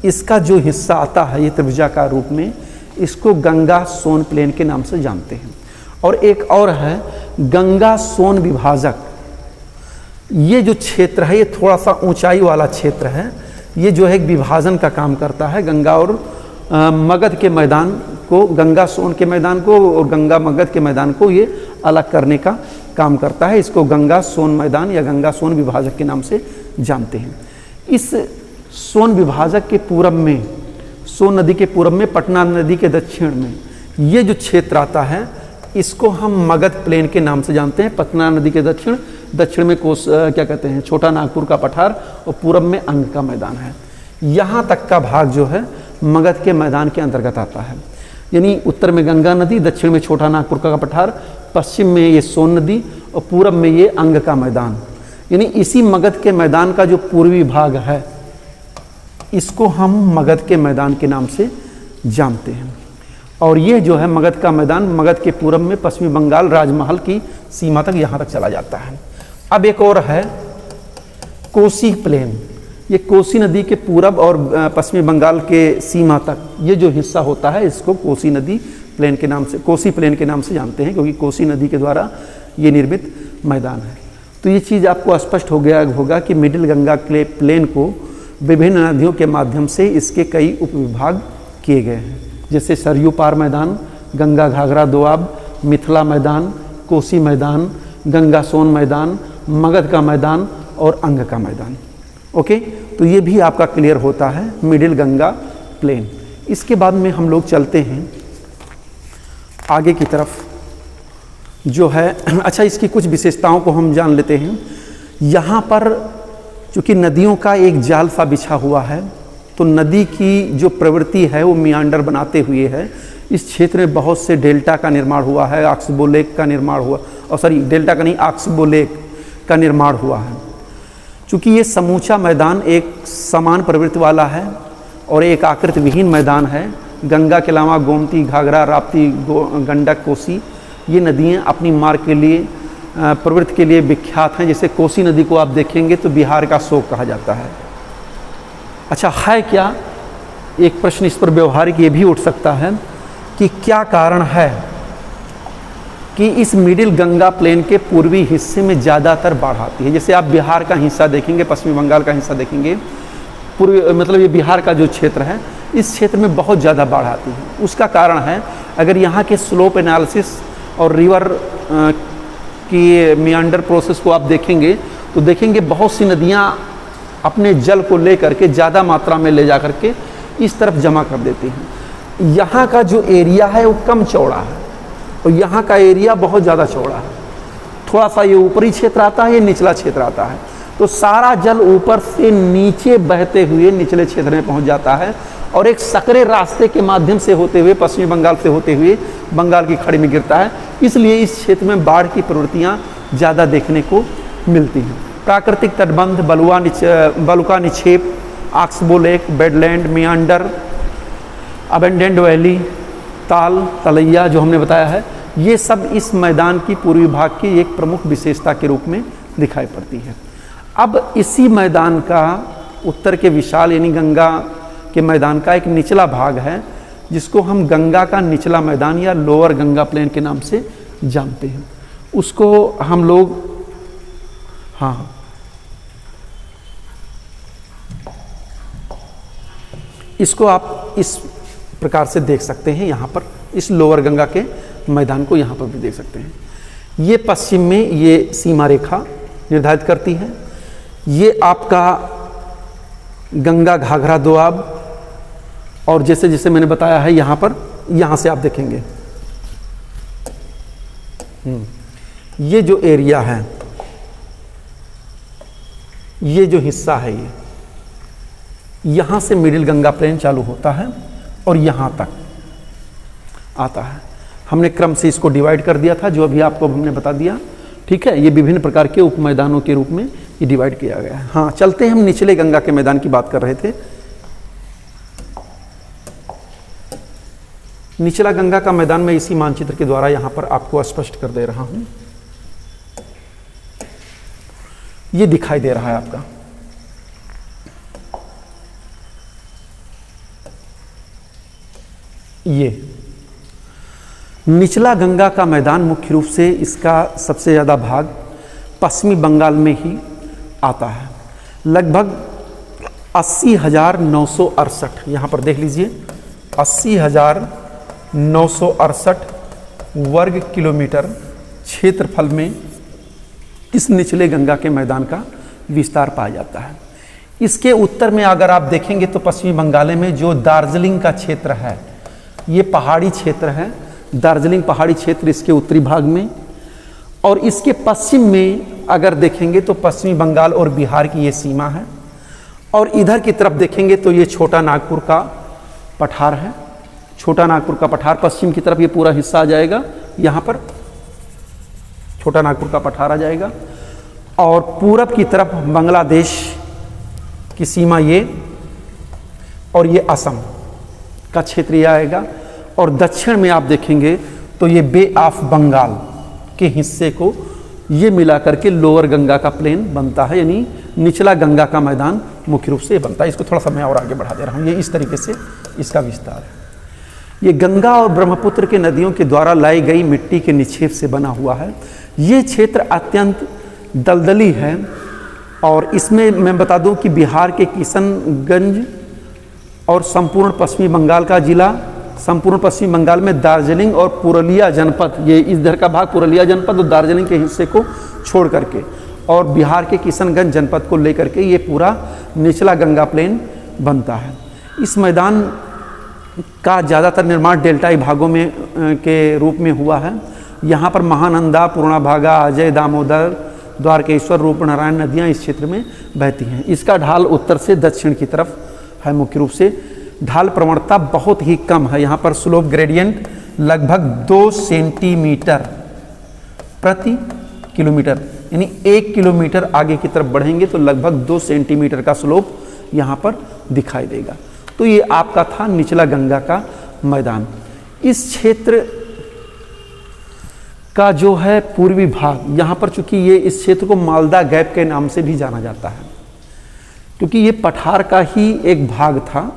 इसका जो हिस्सा आता है ये त्रिभुजाकार रूप में, इसको गंगा सोन प्लेन के नाम से जानते हैं। और एक और है गंगा सोन विभाजक। ये जो क्षेत्र है ये थोड़ा सा ऊंचाई वाला क्षेत्र है। ये जो है एक विभाजन का काम करता है गंगा और मगध के मैदान को, गंगा सोन के मैदान को और गंगा मगध के मैदान को ये अलग करने का काम करता है। इसको गंगा सोन मैदान या गंगा सोन विभाजक के नाम से जानते हैं। इस सोन विभाजक के पूरब में, सोन नदी के पूरब में, पटना नदी के दक्षिण में ये जो क्षेत्र आता है इसको हम मगध प्लेन के नाम से जानते हैं। पटना नदी के दक्षिण में क्या कहते हैं, छोटा नागपुर का पठार और पूरब में अंग का मैदान है। यहाँ तक का भाग जो है मगध के मैदान के अंतर्गत आता है। यानी उत्तर में गंगा नदी, दक्षिण में छोटा नागपुर का पठार, पश्चिम में ये सोन नदी और पूरब में ये अंग का मैदान। यानी इसी मगध के मैदान का जो पूर्वी भाग है इसको हम मगध के मैदान के नाम से जानते हैं। और ये जो है मगध का मैदान मगध के पूरब में पश्चिमी बंगाल राजमहल की सीमा तक, यहाँ तक चला जाता है। अब एक और है कोसी प्लेन। ये कोसी नदी के पूरब और पश्चिमी बंगाल के सीमा तक ये जो हिस्सा होता है इसको कोसी नदी प्लेन के नाम से, कोसी प्लेन के नाम से जानते हैं, क्योंकि कोसी नदी के द्वारा ये निर्मित मैदान है। तो ये चीज़ आपको स्पष्ट हो गया होगा कि मिडिल गंगा प्लेन को विभिन्न नदियों के माध्यम से इसके कई उपविभाग किए गए हैं, जैसे सरयू पार मैदान, गंगा घाघरा दोआब, मिथिला मैदान, कोसी मैदान, गंगा सोन मैदान, मगध का मैदान और अंग का मैदान। ओके, तो ये भी आपका क्लियर होता है मिडिल गंगा प्लेन। इसके बाद में हम लोग चलते हैं आगे की तरफ जो है, अच्छा इसकी कुछ विशेषताओं को हम जान लेते हैं। यहाँ पर चूँकि नदियों का एक जाल सा बिछा हुआ है तो नदी की जो प्रवृत्ति है वो मियांडर बनाते हुए है। इस क्षेत्र में बहुत से डेल्टा का निर्माण हुआ है, ऑक्सबो लेक का निर्माण हुआ, और सॉरी डेल्टा का नहीं, ऑक्सबो लेक का निर्माण हुआ है। चूँकि ये समूचा मैदान एक समान प्रवृत्ति वाला है और एक आकृति विहीन मैदान है। गंगा के अलावा गोमती, घाघरा, राप्ती, गंडक, कोसी ये नदियाँ अपनी मार्ग के लिए प्रवृत्ति के लिए विख्यात हैं। जैसे कोसी नदी को आप देखेंगे तो बिहार का शोक कहा जाता है। अच्छा, है क्या? एक प्रश्न इस पर व्यवहारिक ये भी उठ सकता है कि क्या कारण है कि इस मिडिल गंगा प्लेन के पूर्वी हिस्से में ज़्यादातर बाढ़ आती है। जैसे आप बिहार का हिस्सा देखेंगे, पश्चिमी बंगाल का हिस्सा देखेंगे, पूर्वी मतलब ये बिहार का जो क्षेत्र है, इस क्षेत्र में बहुत ज़्यादा बाढ़ आती है। उसका कारण है, अगर यहाँ के स्लोप एनालिसिस और रिवर की मियांडर प्रोसेस को आप देखेंगे तो देखेंगे बहुत सी नदियाँ अपने जल को ले करके ज़्यादा मात्रा में ले जा करके इस तरफ जमा कर देती हैं। यहाँ का जो एरिया है वो कम चौड़ा है और यहाँ का एरिया बहुत ज़्यादा चौड़ा है। थोड़ा सा ये ऊपरी क्षेत्र आता है, ये निचला क्षेत्र आता है, तो सारा जल ऊपर से नीचे बहते हुए निचले क्षेत्र में पहुँच जाता है और एक सकरे रास्ते के माध्यम से होते हुए पश्चिमी बंगाल से होते हुए बंगाल की खाड़ी में गिरता है। इसलिए इस क्षेत्र में बाढ़ की प्रवृत्तियाँ ज़्यादा देखने को मिलती हैं। प्राकृतिक तटबंध, बलुका निक्षेप, oxbow lake, badland, meander, abandoned valley, ताल, तलैया जो हमने बताया है, ये सब इस मैदान की पूर्वी भाग की एक प्रमुख विशेषता के रूप में दिखाई पड़ती है। अब इसी मैदान का उत्तर के विशाल यानी गंगा के मैदान का एक निचला भाग है जिसको हम गंगा का निचला मैदान या लोअर गंगा प्लेन के नाम से जानते हैं। उसको हम लोग इसको आप इस प्रकार से देख सकते हैं। यहाँ पर इस लोअर गंगा के मैदान को यहाँ पर भी देख सकते हैं। ये पश्चिम में ये सीमा रेखा निर्धारित करती है। ये आपका गंगा घाघरा दोआब, और जैसे जैसे मैंने बताया है यहाँ पर, यहाँ से आप देखेंगे ये जो एरिया है, ये जो हिस्सा है, ये यहाँ से मिडिल गंगा प्लेन चालू होता है और यहाँ तक आता है। हमने क्रम से इसको डिवाइड कर दिया था, जो अभी आपको हमने बता दिया। ठीक है, ये विभिन्न प्रकार के उप मैदानों के रूप में ये डिवाइड किया गया है। हाँ, चलते हैं, हम निचले गंगा के मैदान की बात कर रहे थे। निचला गंगा का मैदान मैं इसी मानचित्र के द्वारा यहाँ पर आपको स्पष्ट कर दे रहा हूँ। ये दिखाई दे रहा है आपका, ये निचला गंगा का मैदान मुख्य रूप से इसका सबसे ज़्यादा भाग पश्चिमी बंगाल में ही आता है। लगभग 80,968, यहाँ पर देख लीजिए, 80,968 वर्ग किलोमीटर क्षेत्रफल में इस निचले गंगा के मैदान का विस्तार पाया जाता है। इसके उत्तर में अगर आप देखेंगे तो पश्चिमी बंगाल में जो दार्जिलिंग का क्षेत्र है, ये पहाड़ी क्षेत्र है। दार्जिलिंग पहाड़ी क्षेत्र इसके उत्तरी भाग में, और इसके पश्चिम में अगर देखेंगे तो पश्चिमी बंगाल और बिहार की ये सीमा है। और इधर की तरफ देखेंगे तो ये छोटा नागपुर का पठार है। छोटा नागपुर का पठार पश्चिम की तरफ ये पूरा हिस्सा आ जाएगा, यहाँ पर छोटा नागपुर का पठार आ जाएगा। और पूरब की तरफ बांग्लादेश की सीमा ये, और ये असम का क्षेत्र ये आएगा। और दक्षिण में आप देखेंगे तो ये बे ऑफ बंगाल के हिस्से को ये मिला करके लोअर गंगा का प्लेन बनता है, यानी निचला गंगा का मैदान मुख्य रूप से बनता है। इसको थोड़ा सा मैं और आगे बढ़ा दे रहा हूँ। ये इस तरीके से इसका विस्तार है। ये गंगा और ब्रह्मपुत्र के नदियों के द्वारा लाई गई मिट्टी के निक्षेप से बना हुआ है। ये क्षेत्र अत्यंत दलदली है, और इसमें मैं बता दूं कि बिहार के किशनगंज और संपूर्ण पश्चिमी बंगाल का जिला, संपूर्ण पश्चिमी बंगाल में दार्जिलिंग और पुरुलिया जनपद, ये इधर का भाग पुरुलिया जनपद और दार्जिलिंग के हिस्से को छोड़ करके, और बिहार के किशनगंज जनपद को लेकर के ये पूरा निचला गंगा प्लेन बनता है। इस मैदान का ज़्यादातर निर्माण डेल्टाई भागों में के रूप में हुआ है। यहाँ पर महानंदा, पूर्णाभागा, अजय, दामोदर, द्वारकेश्वर, रूपनारायण नदियाँ इस क्षेत्र में बहती हैं। इसका ढाल उत्तर से दक्षिण की तरफ है। मुख्य रूप से ढाल प्रवणता बहुत ही कम है। यहाँ पर स्लोप ग्रेडियंट लगभग 2 सेंटीमीटर प्रति किलोमीटर, यानी 1 किलोमीटर आगे की तरफ बढ़ेंगे तो लगभग 2 सेंटीमीटर का स्लोप यहाँ पर दिखाई देगा। तो ये आपका था निचला गंगा का मैदान। इस क्षेत्र का जो है पूर्वी भाग, यहाँ पर चूंकि ये इस क्षेत्र को मालदा गैप के नाम से भी जाना जाता है, क्योंकि ये पठार का ही एक भाग था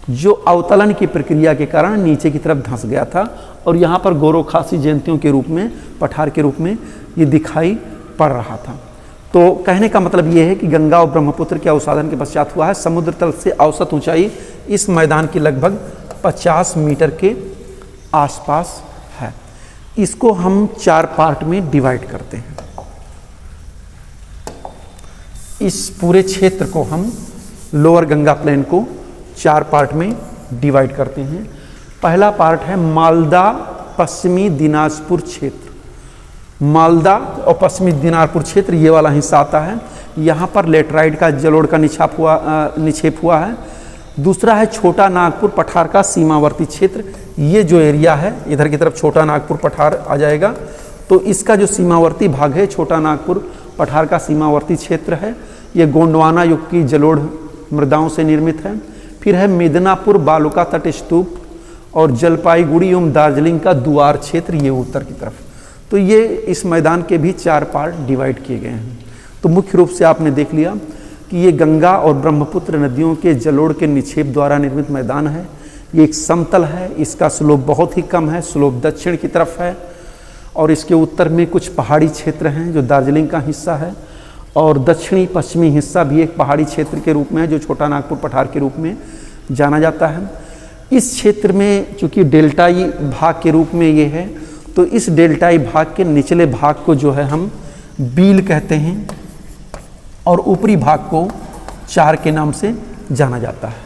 जो अवतलन की प्रक्रिया के कारण नीचे की तरफ धंस गया था, और यहाँ पर गोरो खासी जयंतियों के रूप में, पठार के रूप में ये दिखाई पड़ रहा था। तो कहने का मतलब ये है कि गंगा और ब्रह्मपुत्र के अवसादन के पश्चात हुआ है। समुद्र तल से औसत ऊंचाई इस मैदान की लगभग 50 मीटर के आसपास है। इसको हम 4 पार्ट में डिवाइड करते हैं। इस पूरे क्षेत्र को हम, लोअर गंगा प्लेन को 4 पार्ट में डिवाइड करते हैं। पहला पार्ट है मालदा पश्चिमी दिनाजपुर क्षेत्र। मालदा और पश्चिमी दिनाजपुर क्षेत्र, ये वाला हिस्सा आता है। यहाँ पर लेटराइट का जलोढ़ का निक्षेप हुआ है। दूसरा है छोटा नागपुर पठार का सीमावर्ती क्षेत्र। ये जो एरिया है, इधर की तरफ छोटा नागपुर पठार आ जाएगा, तो इसका जो सीमावर्ती भाग है, छोटा नागपुर पठार का सीमावर्ती क्षेत्र है। ये गोंडवाना युग की जलोढ़ मृदाओं से निर्मित है। फिर है मिदनापुर बालुका तट स्तूप और जलपाईगुड़ी एवं दार्जिलिंग का दुआर क्षेत्र, ये उत्तर की तरफ। तो ये इस मैदान के भी 4 पार्ट डिवाइड किए गए हैं। तो मुख्य रूप से आपने देख लिया कि ये गंगा और ब्रह्मपुत्र नदियों के जलोढ़ के निक्षेप द्वारा निर्मित मैदान है। ये एक समतल है, इसका स्लोप बहुत ही कम है, स्लोप दक्षिण की तरफ है, और इसके उत्तर में कुछ पहाड़ी क्षेत्र हैं जो दार्जिलिंग का हिस्सा है, और दक्षिणी पश्चिमी हिस्सा भी एक पहाड़ी क्षेत्र के रूप में है जो छोटा नागपुर पठार के रूप में जाना जाता है। इस क्षेत्र में चूँकि डेल्टाई भाग के रूप में ये है, तो इस डेल्टाई भाग के निचले भाग को जो है हम बील कहते हैं, और ऊपरी भाग को चार के नाम से जाना जाता है।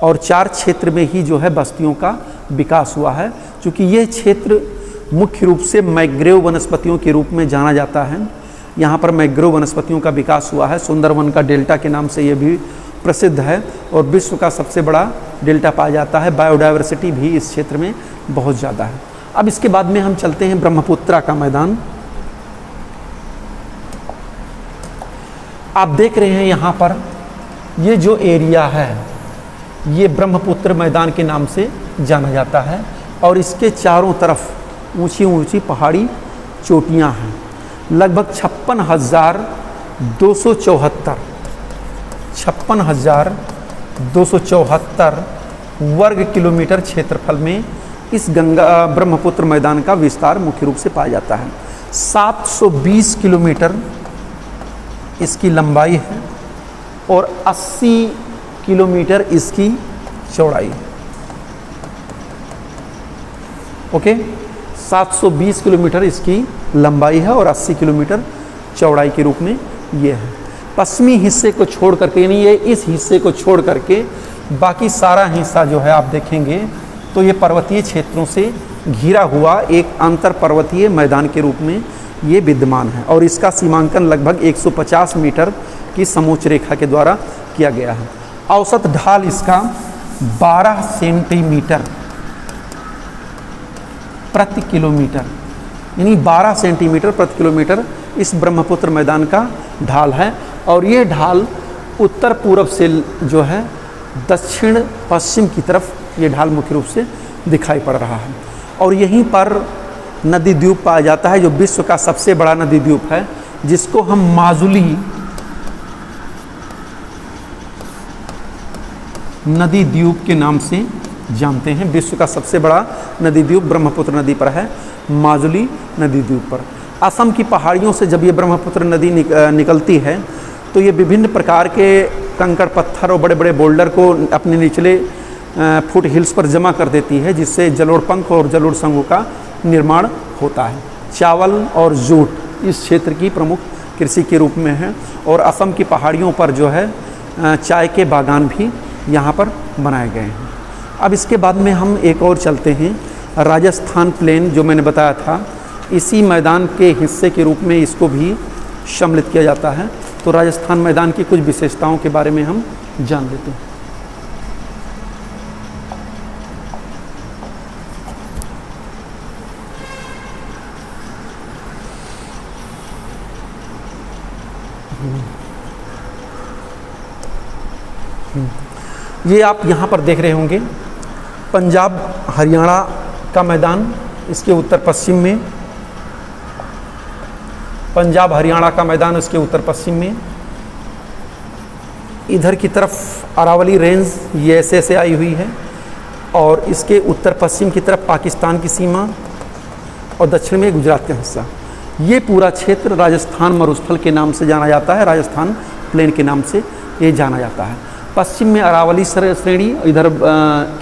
और चार क्षेत्र में ही जो है बस्तियों का विकास हुआ है। चूँकि ये क्षेत्र मुख्य रूप से मैग्रोव वनस्पतियों के रूप में जाना जाता है, यहाँ पर मैग्रोव वनस्पतियों का विकास हुआ है। सुंदरवन का डेल्टा के नाम से ये भी प्रसिद्ध है, और विश्व का सबसे बड़ा डेल्टा पाया जाता है। बायोडाइवर्सिटी भी इस क्षेत्र में बहुत ज़्यादा है। अब इसके बाद में हम चलते हैं ब्रह्मपुत्रा का मैदान। आप देख रहे हैं यहाँ पर ये जो एरिया है, ये ब्रह्मपुत्र मैदान के नाम से जाना जाता है, और इसके चारों तरफ ऊंची ऊंची पहाड़ी चोटियाँ हैं। लगभग 56,274 वर्ग किलोमीटर क्षेत्रफल में इस गंगा ब्रह्मपुत्र मैदान का विस्तार मुख्य रूप से पाया जाता है। 720 किलोमीटर इसकी लंबाई है और 80 किलोमीटर इसकी चौड़ाई है। ओके, 720 किलोमीटर इसकी लंबाई है और 80 किलोमीटर चौड़ाई के रूप में ये है। पश्चिमी हिस्से को छोड़ करके, यानी ये इस हिस्से को छोड़ करके बाकी सारा हिस्सा जो है आप देखेंगे तो ये पर्वतीय क्षेत्रों से घिरा हुआ एक अंतर पर्वतीय मैदान के रूप में ये विद्यमान है, और इसका सीमांकन लगभग 150 मीटर की समोच्च रेखा के द्वारा किया गया है। औसत ढाल इसका 12 सेंटीमीटर प्रति किलोमीटर, यानी 12 सेंटीमीटर प्रति किलोमीटर इस ब्रह्मपुत्र मैदान का ढाल है। और ये ढाल उत्तर पूर्व से जो है दक्षिण पश्चिम की तरफ ये ढाल मुख्य रूप से दिखाई पड़ रहा है। और यहीं पर नदी द्वीप पाया जाता है, जो विश्व का सबसे बड़ा नदी द्वीप है, जिसको हम माजुली नदी द्वीप के नाम से जानते हैं। विश्व का सबसे बड़ा नदी द्वीप ब्रह्मपुत्र नदी पर है, माजुली नदी द्वीप पर। असम की पहाड़ियों से जब ये ब्रह्मपुत्र नदी निकलती है तो ये विभिन्न प्रकार के कंकड़ पत्थर और बड़े बड़े बोल्डर को अपने निचले फुट हिल्स पर जमा कर देती है, जिससे जलोढ़ पंख और जलोढ़ संघों का निर्माण होता है। चावल और जूट इस क्षेत्र की प्रमुख कृषि के रूप में है, और असम की पहाड़ियों पर जो है चाय के बागान भी यहाँ पर बनाए गए हैं। अब इसके बाद में हम एक और चलते हैं, राजस्थान प्लेन जो मैंने बताया था, इसी मैदान के हिस्से के रूप में इसको भी सम्मिलित किया जाता है। तो राजस्थान मैदान की कुछ विशेषताओं के बारे में हम जान लेते हैं। ये आप यहाँ पर देख रहे होंगे पंजाब हरियाणा का मैदान, इसके उत्तर पश्चिम में पंजाब हरियाणा का मैदान उसके उत्तर पश्चिम में। इधर की तरफ अरावली रेंज ये ऐसे आई हुई है, और इसके उत्तर पश्चिम की तरफ पाकिस्तान की सीमा, और दक्षिण में गुजरात का हिस्सा। ये पूरा क्षेत्र राजस्थान मरुस्थल के नाम से जाना जाता है, राजस्थान प्लेन के नाम से ये जाना जाता है। पश्चिम में अरावली श्रेणी, इधर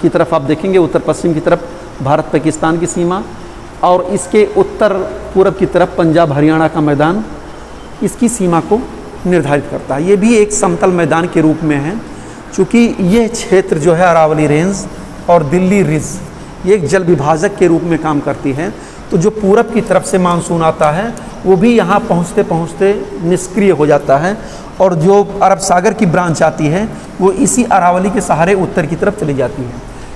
की तरफ आप देखेंगे उत्तर पश्चिम की तरफ भारत पाकिस्तान की सीमा, और इसके उत्तर पूरब की तरफ पंजाब हरियाणा का मैदान इसकी सीमा को निर्धारित करता है। ये भी एक समतल मैदान के रूप में है, चूँकि यह क्षेत्र जो है अरावली रेंज और दिल्ली रिज ये एक जल विभाजक के रूप में काम करती है। तो जो पूरब की तरफ से मानसून आता है वो भी यहाँ पहुँचते पहुँचते निष्क्रिय हो जाता है, और जो अरब सागर की ब्रांच आती है वो इसी अरावली के सहारे उत्तर की तरफ चली जाती है।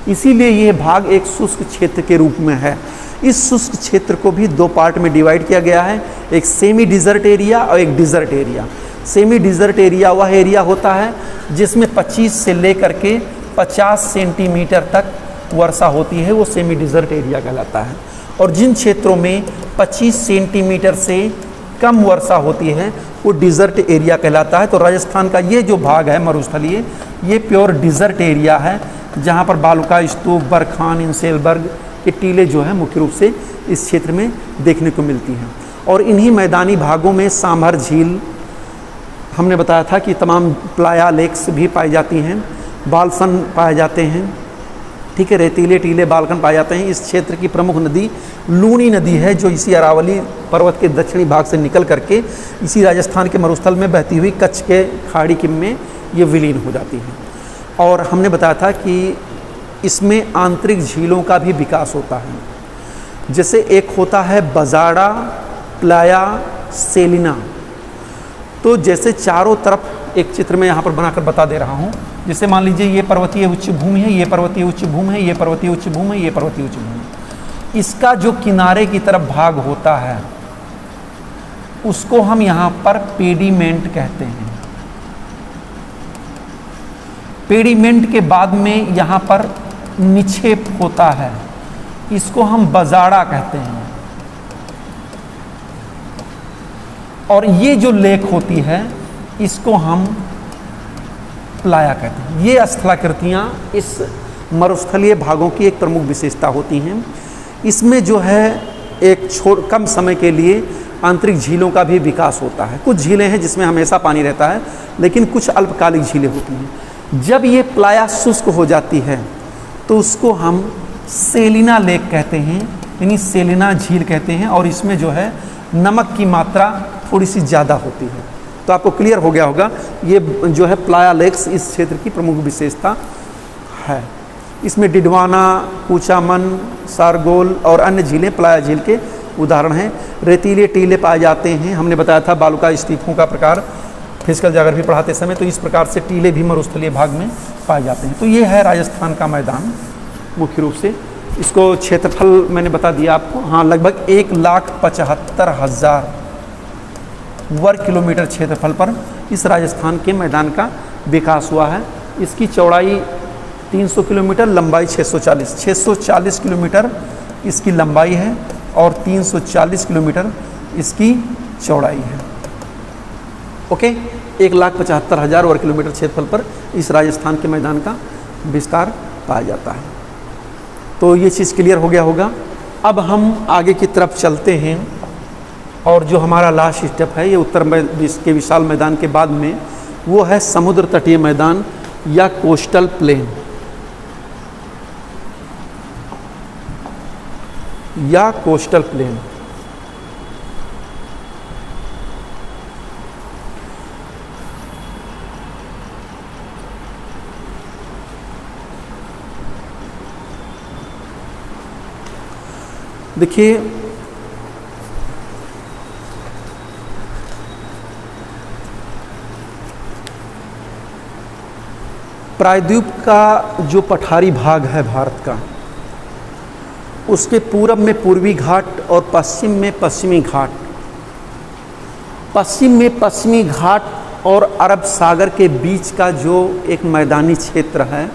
इसीलिए ये भाग एक शुष्क क्षेत्र के रूप में है। इस शुष्क क्षेत्र को भी दो पार्ट में डिवाइड किया गया है, एक सेमी डिज़र्ट एरिया और एक desert area. Semi desert area वह एरिया होता है जिसमें 25 से लेकर के 50 सेंटीमीटर तक वर्षा होती है, वो सेमी डिज़र्ट एरिया कहलाता है। और जिन क्षेत्रों में 25 सेंटीमीटर से कम वर्षा होती है वो डिज़र्ट एरिया कहलाता है। तो राजस्थान का ये जो भाग है मरुस्थलीय, ये प्योर डिज़र्ट एरिया है, जहाँ पर बालुका स्तूप, बरखान, इंसेलबर्ग के टीले जो हैं मुख्य रूप से इस क्षेत्र में देखने को मिलती हैं। और इन्हीं मैदानी भागों में सांभर झील, हमने बताया था कि तमाम प्लाया लेक्स भी पाई जाती हैं, बालसन पाए जाते हैं, ठीक है, रेतीले टीले बालकन पाए जाते हैं। इस क्षेत्र की प्रमुख नदी लूनी नदी है, जो इसी अरावली पर्वत के दक्षिणी भाग से निकल करके इसी राजस्थान के मरुस्थल में बहती हुई कच्छ के खाड़ी की में ये विलीन हो जाती है। और हमने बताया था कि इसमें आंतरिक झीलों का भी विकास होता है, जैसे एक होता है बजाड़ा, प्लाया, सेलिना। तो जैसे चारों तरफ एक चित्र में यहाँ पर बनाकर बता दे रहा हूँ, जैसे मान लीजिए ये पर्वतीय उच्च भूमि है, ये पर्वतीय उच्च भूमि है, ये पर्वतीय उच्च भूमि है, ये पर्वतीय उच्च भूमि है। इसका जो किनारे की तरफ भाग होता है उसको हम यहाँ पर पेडीमेंट कहते हैं। पेडीमेंट के बाद में यहाँ पर निक्षेप होता है, इसको हम बजाड़ा कहते हैं। और ये जो लेक होती है इसको हम प्लाया कहते हैं। ये स्थलाकृतियाँ इस मरुस्थलीय भागों की एक प्रमुख विशेषता होती हैं। इसमें जो है एक कम समय के लिए आंतरिक झीलों का भी विकास होता है। कुछ झीलें हैं जिसमें हमेशा पानी रहता है, लेकिन कुछ अल्पकालिक झीलें होती हैं। जब ये प्लाया शुष्क हो जाती है तो उसको हम सेलिना लेक कहते हैं, यानी सेलिना झील कहते हैं। और इसमें जो है नमक की मात्रा थोड़ी सी ज़्यादा होती है। तो आपको क्लियर हो गया होगा, ये जो है प्लाया लेक्स इस क्षेत्र की प्रमुख विशेषता है। इसमें डिडवाना, कूचामन, सारगोल और अन्य झीलें प्लाया झील के उदाहरण हैं। रेतीले टीले पाए जाते हैं। हमने बताया था बालुका स्तूपों का प्रकार फिजिकल ज्योग्राफी पढ़ाते समय, तो इस प्रकार से टीले भी मरुस्थलीय भाग में पाए जाते हैं। तो ये है राजस्थान का मैदान मुख्य रूप से। इसको क्षेत्रफल मैंने बता दिया आपको, हाँ, लगभग 1,75,000 वर्ग किलोमीटर क्षेत्रफल पर इस राजस्थान के मैदान का विकास हुआ है। इसकी चौड़ाई 300 किलोमीटर, लंबाई 640 किलोमीटर इसकी लंबाई है और 340 किलोमीटर इसकी चौड़ाई है। ओके, 1,75,000 वर्ग किलोमीटर क्षेत्रफल पर इस राजस्थान के मैदान का विस्तार पाया जाता है। तो ये चीज़ क्लियर हो गया होगा। अब हम आगे की तरफ चलते हैं, और जो हमारा लास्ट स्टेप है ये उत्तर के विशाल मैदान के बाद में, वो है समुद्र तटीय मैदान या कोस्टल प्लेन या कोस्टल प्लेन। देखिए, प्रायद्वीप का जो पठारी भाग है भारत का, उसके पूरब में पूर्वी घाट और पश्चिम में पश्चिमी घाट। पश्चिम में पश्चिमी घाट और अरब सागर के बीच का जो एक मैदानी क्षेत्र है,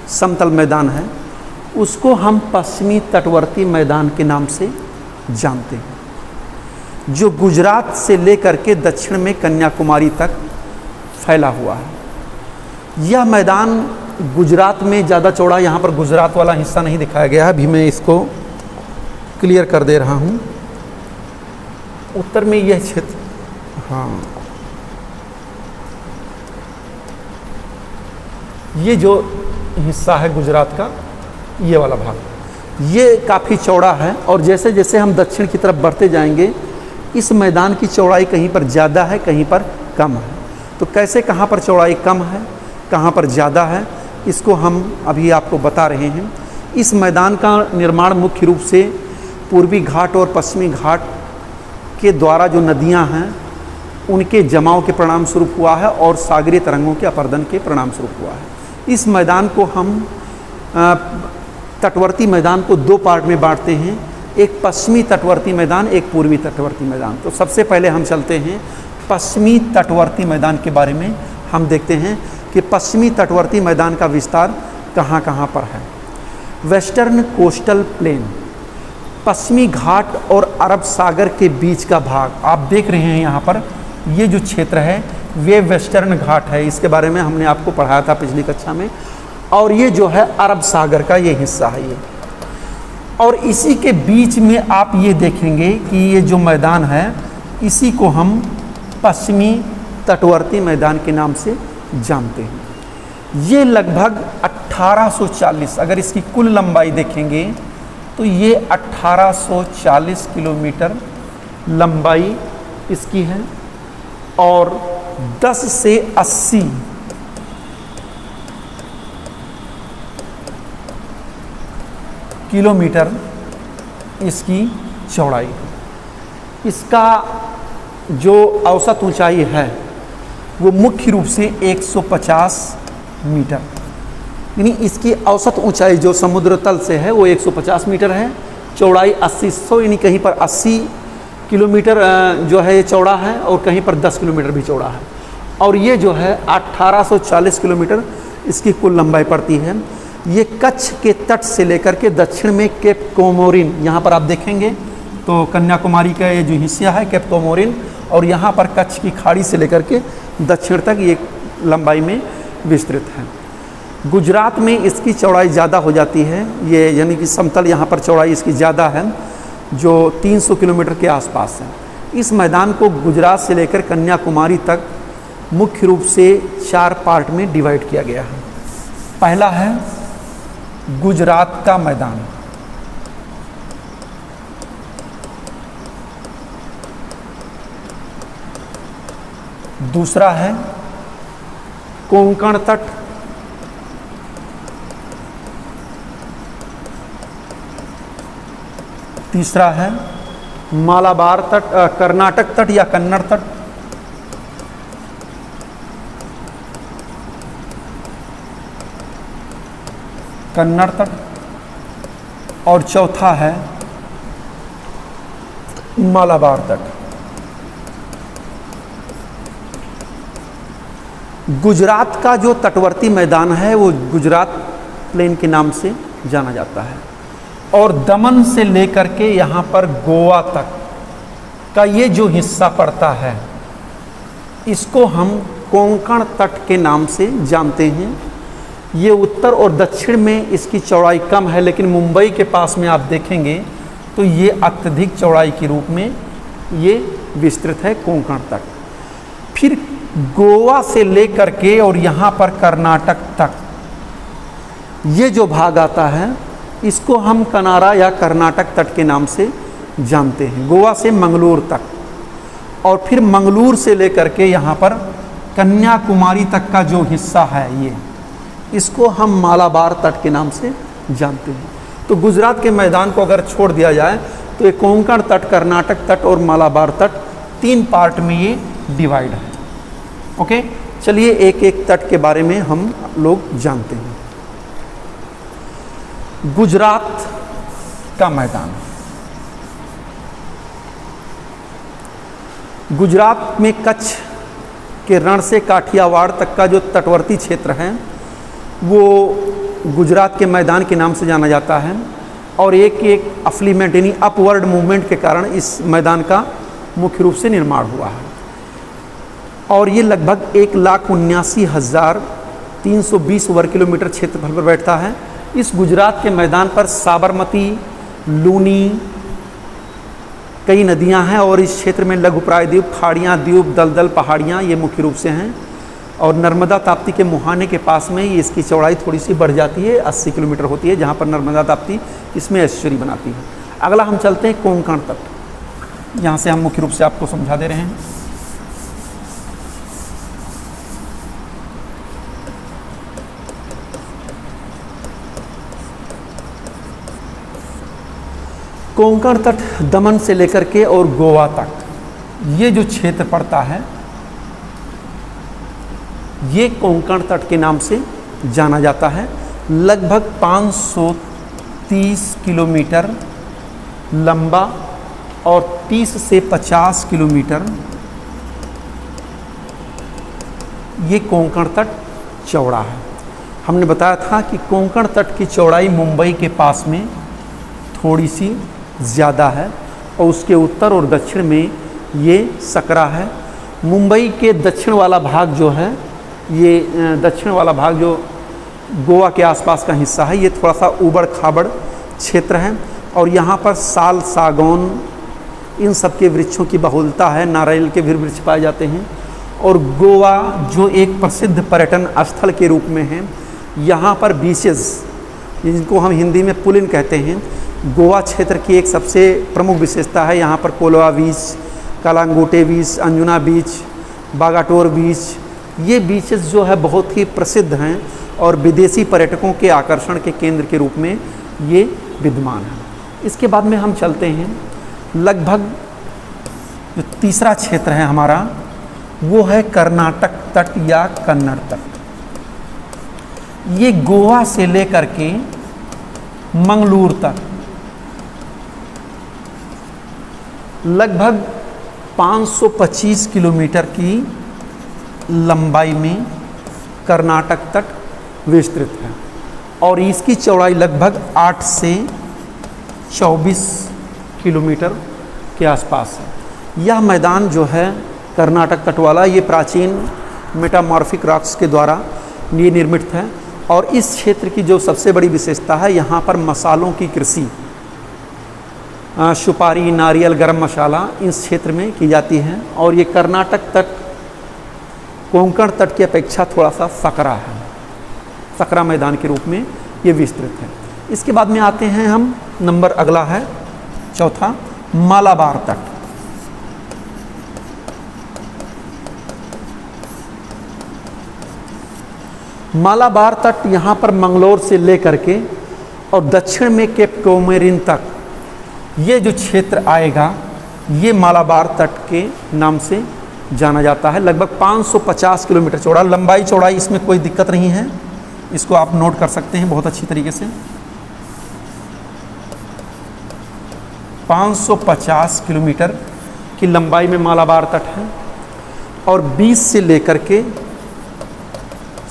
समतल मैदान है, उसको हम पश्चिमी तटवर्ती मैदान के नाम से जानते हैं। जो गुजरात से लेकर के दक्षिण में कन्याकुमारी तक फैला हुआ है। यह मैदान गुजरात में ज़्यादा चौड़ा, यहाँ पर गुजरात वाला हिस्सा नहीं दिखाया गया है, अभी मैं इसको क्लियर कर दे रहा हूँ। उत्तर में यह क्षेत्र, हाँ, ये जो हिस्सा है गुजरात का, ये वाला भाग, ये काफ़ी चौड़ा है। और जैसे जैसे हम दक्षिण की तरफ बढ़ते जाएंगे, इस मैदान की चौड़ाई कहीं पर ज़्यादा है, कहीं पर कम है। तो कैसे, कहाँ पर चौड़ाई कम है, कहाँ पर ज़्यादा है, इसको हम अभी आपको बता रहे हैं। इस मैदान का निर्माण मुख्य रूप से पूर्वी घाट और पश्चिमी घाट के द्वारा जो नदियां हैं उनके जमाव के परिणाम स्वरूप हुआ है और सागरीय तरंगों के अपर्दन के परिणाम स्वरूप हुआ है। इस मैदान को हम तटवर्ती मैदान को दो पार्ट में बांटते हैं, एक पश्चिमी तटवर्ती मैदान, एक पूर्वी तटवर्ती मैदान। तो सबसे पहले हम चलते हैं पश्चिमी तटवर्ती मैदान के बारे में। हम देखते हैं कि पश्चिमी तटवर्ती मैदान का विस्तार कहाँ कहाँ पर है। वेस्टर्न कोस्टल प्लेन, पश्चिमी घाट और अरब सागर के बीच का भाग आप देख रहे हैं यहाँ पर, ये जो क्षेत्र है वे वेस्टर्न घाट है, इसके बारे में हमने आपको पढ़ाया था पिछली कक्षा में। और ये जो है अरब सागर का ये हिस्सा है ये, और इसी के बीच में आप ये देखेंगे कि ये जो मैदान है इसी को हम पश्चिमी तटवर्ती मैदान के नाम से जानते हैं। ये लगभग 1840, अगर इसकी कुल लंबाई देखेंगे तो ये 1840 किलोमीटर लंबाई इसकी है और 10 से 80 किलोमीटर इसकी चौड़ाई है। इसका जो औसत ऊंचाई है वो मुख्य रूप से 150 मीटर, यानी इसकी औसत ऊंचाई जो समुद्र तल से है वो 150 मीटर है। चौड़ाई 80 यानी कहीं पर 80 किलोमीटर जो है ये चौड़ा है और कहीं पर 10 किलोमीटर भी चौड़ा है। और ये जो है 1840 किलोमीटर इसकी कुल लंबाई पड़ती है। ये कच्छ के तट से लेकर के दक्षिण में केप कोमोरिन, यहाँ पर आप देखेंगे तो कन्याकुमारी का ये जो हिस्सा है केप कोमोरिन, और यहाँ पर कच्छ की खाड़ी से लेकर के दक्षिण तक ये लंबाई में विस्तृत है। गुजरात में इसकी चौड़ाई ज़्यादा हो जाती है, ये यानी कि समतल यहाँ पर चौड़ाई इसकी ज़्यादा है जो 300 किलोमीटर के आसपास है। इस मैदान को गुजरात से लेकर कन्याकुमारी तक मुख्य रूप से 4 पार्ट में डिवाइड किया गया है। पहला है गुजरात का मैदान, दूसरा है कोंकण तट, तीसरा है मालाबार तट, कर्नाटक तट या कन्नड़ तट, कन्नड़ तट, और चौथा है मालाबार तट। गुजरात का जो तटवर्ती मैदान है वो गुजरात प्लेन के नाम से जाना जाता है, और दमन से लेकर के यहाँ पर गोवा तक का ये जो हिस्सा पड़ता है इसको हम कोंकण तट के नाम से जानते हैं। ये उत्तर और दक्षिण में इसकी चौड़ाई कम है, लेकिन मुंबई के पास में आप देखेंगे तो ये अत्यधिक चौड़ाई के रूप में ये विस्तृत है कोंकण तट। फिर गोवा से लेकर के और यहाँ पर कर्नाटक तक ये जो भाग आता है इसको हम कनारा या कर्नाटक तट के नाम से जानते हैं, गोवा से मंगलूर तक। और फिर मंगलूर से लेकर के यहाँ पर कन्याकुमारी तक का जो हिस्सा है ये, इसको हम मालाबार तट के नाम से जानते हैं। तो गुजरात के मैदान को अगर छोड़ दिया जाए तो ये कोंकण तट, कर्नाटक तट और मालाबार तट 3 पार्ट में ये डिवाइड है। ओके, चलिए एक एक तट के बारे में हम लोग जानते हैं। गुजरात का मैदान, गुजरात में कच्छ के रण से काठियावाड़ तक का जो तटवर्ती क्षेत्र है वो गुजरात के मैदान के नाम से जाना जाता है। और एक एक अफ्लीमेंट यानी अपवर्ड मूवमेंट के कारण इस मैदान का मुख्य रूप से निर्माण हुआ है। और ये लगभग 1,79,320 वर्ग किलोमीटर क्षेत्रफल पर बैठता है। इस गुजरात के मैदान पर साबरमती, लूनी, कई नदियां हैं और इस क्षेत्र में लघु प्रायद्वीप, खाड़ियाँ, द्वीप, दलदल, पहाड़ियाँ ये मुख्य रूप से हैं। और नर्मदा ताप्ती के मुहाने के पास में ये इसकी चौड़ाई थोड़ी सी बढ़ जाती है, 80 किलोमीटर होती है, जहाँ पर नर्मदा ताप्ती इसमें एस्चुरी बनाती है। अगला हम चलते हैं कोंकण तट, यहाँ से हम मुख्य रूप से आपको समझा दे रहे हैं। कोंकण तट दमन से लेकर के और गोवा तक ये जो क्षेत्र पड़ता है ये कोंकण तट के नाम से जाना जाता है। लगभग 530 किलोमीटर लंबा और 30 से 50 किलोमीटर ये कोंकण तट चौड़ा है। हमने बताया था कि कोंकण तट की चौड़ाई मुंबई के पास में थोड़ी सी ज़्यादा है और उसके उत्तर और दक्षिण में ये सकरा है। मुंबई के दक्षिण वाला भाग जो है, ये दक्षिण वाला भाग जो गोवा के आसपास का हिस्सा है, ये थोड़ा सा ऊबड़ खाबड़ क्षेत्र है और यहाँ पर साल, सागौन, इन सब के वृक्षों की बहुलता है। नारियल के भी वृक्ष पाए जाते हैं। और गोवा जो एक प्रसिद्ध पर्यटन स्थल के रूप में है, यहाँ पर बीचेस, जिनको हम हिंदी में पुलिन कहते हैं, गोवा क्षेत्र की एक सबसे प्रमुख विशेषता है। यहाँ पर कोलवा बीच, कालांगुटे बीच, अंजुना बीच, बागाटोर बीच, ये बीचेस जो है बहुत ही प्रसिद्ध हैं और विदेशी पर्यटकों के आकर्षण के केंद्र के रूप में ये विद्यमान है। इसके बाद में हम चलते हैं, लगभग जो तीसरा क्षेत्र है हमारा वो है कर्नाटक तट या कन्नड़ तट। ये गोवा से लेकर के मंगलूर तक लगभग 525 किलोमीटर की लंबाई में कर्नाटक तट विस्तृत है और इसकी चौड़ाई लगभग 8 से 24 किलोमीटर के आसपास है। यह मैदान जो है कर्नाटक तट वाला, ये प्राचीन मेटामॉर्फिक रॉक्स के द्वारा ये निर्मित है और इस क्षेत्र की जो सबसे बड़ी विशेषता है, यहाँ पर मसालों की कृषि, सुपारी, नारियल, गरम मसाला इस क्षेत्र में की जाती है और ये कर्नाटक तट कोंकण तट की अपेक्षा थोड़ा सा सकरा है, सकरा मैदान के रूप में ये विस्तृत है। इसके बाद में आते हैं हम, नंबर अगला है चौथा, मालाबार तट। मालाबार तट यहाँ पर मंगलोर से लेकर के और दक्षिण में केप कोमोरिन तक ये जो क्षेत्र आएगा ये मालाबार तट के नाम से जाना जाता है। लगभग 550 किलोमीटर चौड़ा, लंबाई चौड़ाई इसमें कोई दिक्कत नहीं है, इसको आप नोट कर सकते हैं बहुत अच्छी तरीके से। 550 किलोमीटर की लंबाई में मालाबार तट है और 20 से लेकर के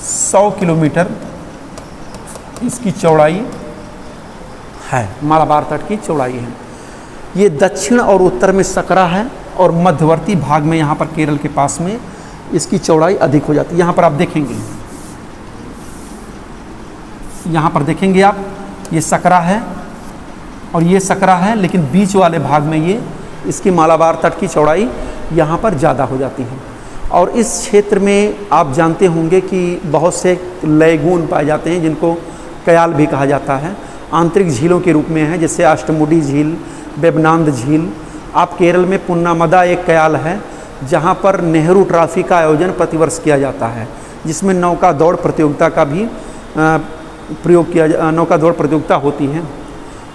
100 किलोमीटर इसकी चौड़ाई है, मालाबार तट की चौड़ाई है। ये दक्षिण और उत्तर में सकरा है और मध्यवर्ती भाग में यहाँ पर केरल के पास में इसकी चौड़ाई अधिक हो जाती है। यहाँ पर आप देखेंगे, यहाँ पर देखेंगे आप, ये सकरा है और ये सकरा है, लेकिन बीच वाले भाग में ये इसकी मालाबार तट की चौड़ाई यहाँ पर ज़्यादा हो जाती है। और इस क्षेत्र में आप जानते होंगे कि बहुत से लैगून पाए जाते हैं जिनको कयाल भी कहा जाता है, आंतरिक झीलों के रूप में है, जैसे अष्टमुडी झील, वेबनांद झील। आप केरल में पुन्नामदा एक कयाल है जहाँ पर नेहरू ट्रॉफी का आयोजन प्रतिवर्ष किया जाता है, जिसमें नौका दौड़ प्रतियोगिता का भी प्रयोग किया, नौका दौड़ प्रतियोगिता होती है।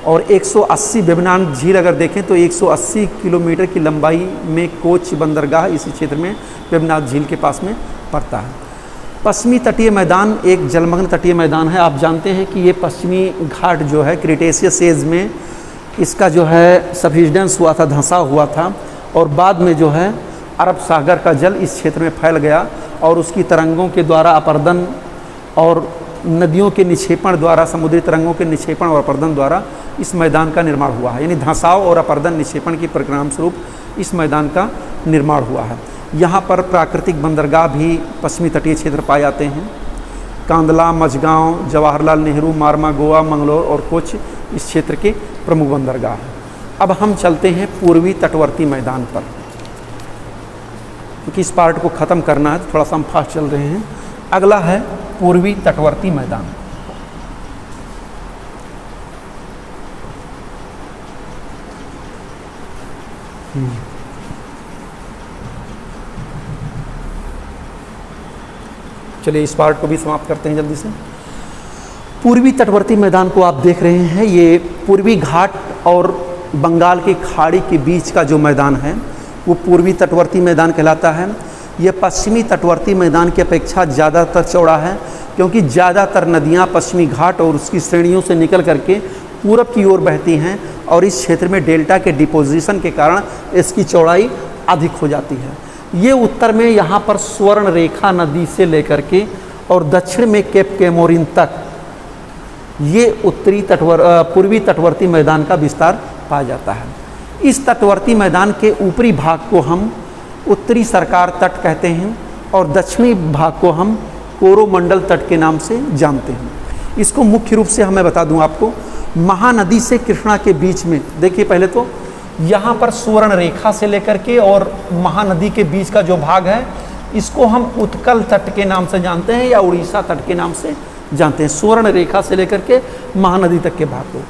और 180 वेबनांद झील अगर देखें तो 180 किलोमीटर की लंबाई में कोच बंदरगाह इसी क्षेत्र में वेबनाथ झील के पास में पड़ता है। पश्चिमी तटीय मैदान एक जलमग्न तटीय मैदान है। आप जानते हैं कि ये पश्चिमी घाट जो है क्रिटेशियस एज में इसका जो है सबसिडेंस हुआ था, धंसा हुआ था और बाद में जो है अरब सागर का जल इस क्षेत्र में फैल गया और उसकी तरंगों के द्वारा अपरदन और नदियों के निक्षेपण द्वारा, समुद्री तरंगों के निक्षेपण और अपरदन द्वारा इस मैदान का निर्माण हुआ है, यानी धंसाव और अपरदन निक्षेपण के परिणाम स्वरूप इस मैदान का निर्माण हुआ है। यहाँ पर प्राकृतिक बंदरगाह भी पश्चिमी तटीय क्षेत्र पाए जाते हैं। कांदला, मझगांव, जवाहरलाल नेहरू, मारमा, गोवा, मंगलोर और कोच्चि इस क्षेत्र के प्रमुख बंदरगाह हैं। अब हम चलते हैं पूर्वी तटवर्ती मैदान पर, क्योंकि इस पार्ट को ख़त्म करना है तो थोड़ा सा हम फास्ट चल रहे हैं। अगला है पूर्वी तटवर्ती मैदान। चलिए इस पार्ट को भी समाप्त करते हैं जल्दी से। पूर्वी तटवर्ती मैदान को आप देख रहे हैं, ये पूर्वी घाट और बंगाल की खाड़ी के बीच का जो मैदान है वो पूर्वी तटवर्ती मैदान कहलाता है। यह पश्चिमी तटवर्ती मैदान की अपेक्षा ज़्यादातर चौड़ा है, क्योंकि ज़्यादातर नदियाँ पश्चिमी घाट और उसकी श्रेणियों से निकल करके पूरब की ओर बहती हैं और इस क्षेत्र में डेल्टा के डिपोजिशन के कारण इसकी चौड़ाई अधिक हो जाती है। ये उत्तर में यहाँ पर स्वर्ण रेखा नदी से लेकर के और दक्षिण में केप केमोरिन तक ये पूर्वी तटवर्ती मैदान का विस्तार पाया जाता है। इस तटवर्ती मैदान के ऊपरी भाग को हम उत्तरी सरकार तट कहते हैं और दक्षिणी भाग को हम कोरोमंडल तट के नाम से जानते हैं। इसको मुख्य रूप से मैं बता दूं आपको, महानदी से कृष्णा के बीच में देखिए, पहले तो यहाँ पर सुवर्ण रेखा से लेकर के और महानदी के बीच का जो भाग है इसको हम उत्कल तट के नाम से जानते हैं या उड़ीसा तट के नाम से जानते हैं। सुवर्ण रेखा से लेकर के महानदी तक के भाग को,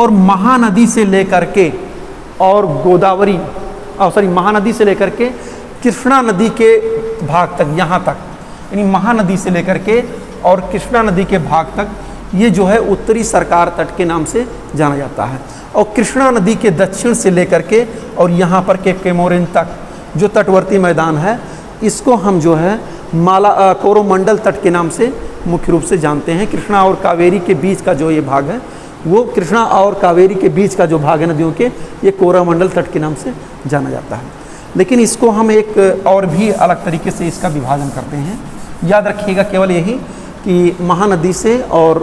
और महानदी से लेकर के और महानदी से लेकर के कृष्णा नदी के भाग तक, यहाँ तक, यानी महानदी से लेकर के और कृष्णा नदी के भाग तक ये जो है उत्तरी सरकार तट के नाम से जाना जाता है। और कृष्णा नदी के दक्षिण से लेकर के और यहाँ पर केप केमोरिन तक जो तटवर्ती मैदान है इसको हम जो है कोरोमंडल तट के नाम से मुख्य रूप से जानते हैं। कृष्णा और कावेरी के बीच का जो ये भाग है वो कृष्णा और कावेरी के बीच का जो भाग है नदियों के, ये कोरोमंडल तट के नाम से जाना जाता है। लेकिन इसको हम एक और भी अलग तरीके से इसका विभाजन करते हैं। याद रखिएगा केवल यही कि महानदी से और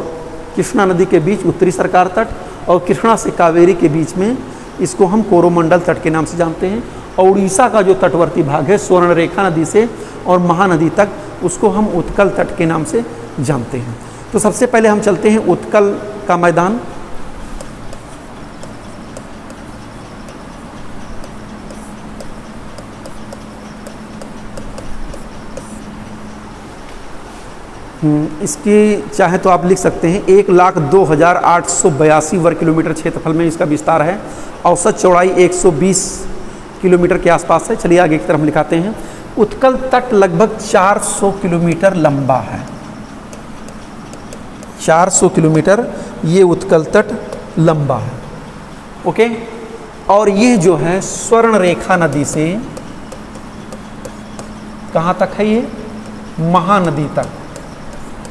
कृष्णा नदी के बीच उत्तरी सरकार तट और कृष्णा से कावेरी के बीच में इसको हम कोरोमंडल तट के नाम से जानते हैं। और उड़ीसा का जो तटवर्ती भाग है स्वर्ण रेखा नदी से और महानदी तक, उसको हम उत्कल तट के नाम से जानते हैं। तो सबसे पहले हम चलते हैं उत्कल का मैदान। इसकी चाहे तो आप लिख सकते हैं 1,02,882 वर्ग किलोमीटर क्षेत्रफल में इसका विस्तार है। औसत चौड़ाई 120 किलोमीटर के आसपास है। चलिए आगे की तरफ लिखाते हैं। उत्कल तट लगभग 400 किलोमीटर लंबा है। 400 किलोमीटर ये उत्कल तट लंबा है। ओके, और ये जो है स्वर्ण रेखा नदी से कहाँ तक है, ये महानदी तक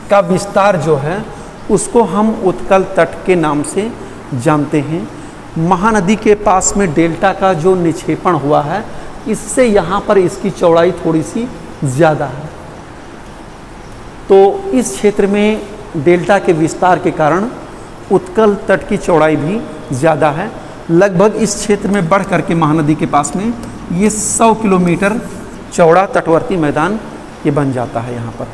का विस्तार जो है उसको हम उत्कल तट के नाम से जानते हैं। महानदी के पास में डेल्टा का जो निक्षेपण हुआ है इससे यहाँ पर इसकी चौड़ाई थोड़ी सी ज़्यादा है। तो इस क्षेत्र में डेल्टा के विस्तार के कारण उत्कल तट की चौड़ाई भी ज़्यादा है। लगभग इस क्षेत्र में बढ़ करके महानदी के पास में ये 100 किलोमीटर चौड़ा तटवर्ती मैदान ये बन जाता है यहाँ पर।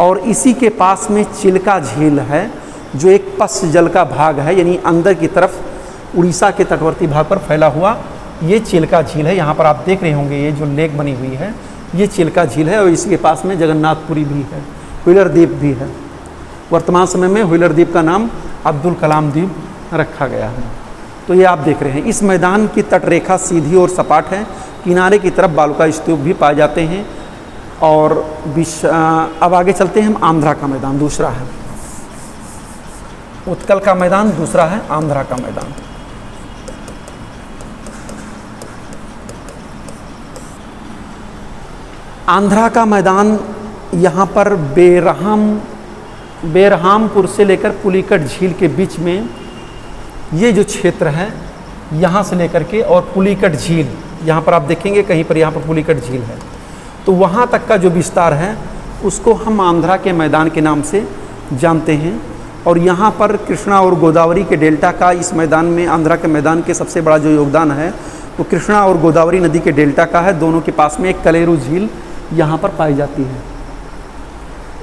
और इसी के पास में चिल्का झील है जो एक पश्च जल का भाग है, यानी अंदर की तरफ उड़ीसा के तटवर्ती भाग पर फैला हुआ ये चिल्का झील है। यहाँ पर आप देख रहे होंगे ये जो लेक बनी हुई है ये चिल्का झील है। और इसके पास में जगन्नाथपुरी भी है, व्हीलर द्वीप भी है। वर्तमान समय में व्हीलर द्वीप का नाम अब्दुल कलाम द्वीप रखा गया है। तो ये आप देख रहे हैं इस मैदान की तटरेखा सीधी और सपाट है। किनारे की तरफ बालुका स्तूप भी पाए जाते हैं। और अब आगे चलते हैं हम। आंध्रा का मैदान दूसरा है, उत्कल का मैदान दूसरा है आंध्रा का मैदान। आंध्रा का मैदान यहाँ पर बेरहामपुर से लेकर पुलिकट झील के बीच में ये जो क्षेत्र है यहाँ से लेकर के और पुलिकट झील, यहाँ पर आप देखेंगे कहीं पर यहाँ पर पुलिकट झील है, तो वहाँ तक का जो विस्तार है उसको हम आंध्रा के मैदान के नाम से जानते हैं। और यहाँ पर कृष्णा और गोदावरी के डेल्टा का इस मैदान में, आंध्रा के मैदान के सबसे बड़ा जो योगदान है वो कृष्णा और गोदावरी नदी के डेल्टा का है। दोनों के पास में एक कलेरू झील यहाँ पर पाई जाती है।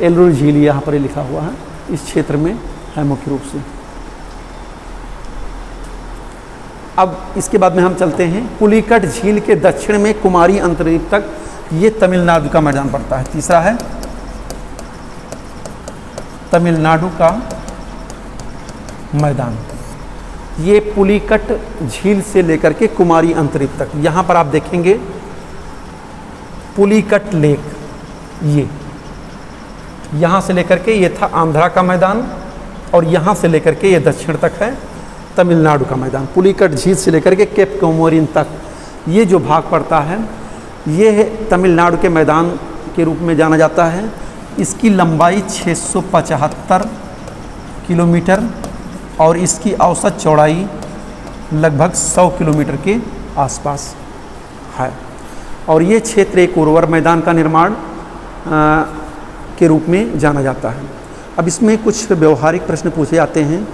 एलरू झील यहाँ पर लिखा हुआ है, इस क्षेत्र में है मुख्य रूप से। अब इसके बाद में हम चलते हैं पुलिकट झील के दक्षिण में कुमारी अंतर्द्वीप तक, ये तमिलनाडु का मैदान पड़ता है। तीसरा है तमिलनाडु का मैदान, ये पुलिकट झील से लेकर के कुमारी अंतर्द्वीप तक। यहाँ पर आप देखेंगे पुलिकट लेक, ये यहाँ से लेकर के ये था आंध्रा का मैदान और यहाँ से लेकर के ये दक्षिण तक है तमिलनाडु का मैदान। पुलिकट झील से लेकर के केप कोमोरिन तक ये जो भाग पड़ता है ये तमिलनाडु के मैदान के रूप में जाना जाता है। इसकी लंबाई 675 किलोमीटर और इसकी औसत चौड़ाई लगभग 100 किलोमीटर के आसपास है। और ये क्षेत्र एक उर्वर मैदान का निर्माण के रूप में जाना जाता है। अब इसमें कुछ व्यवहारिक प्रश्न पूछे जाते हैं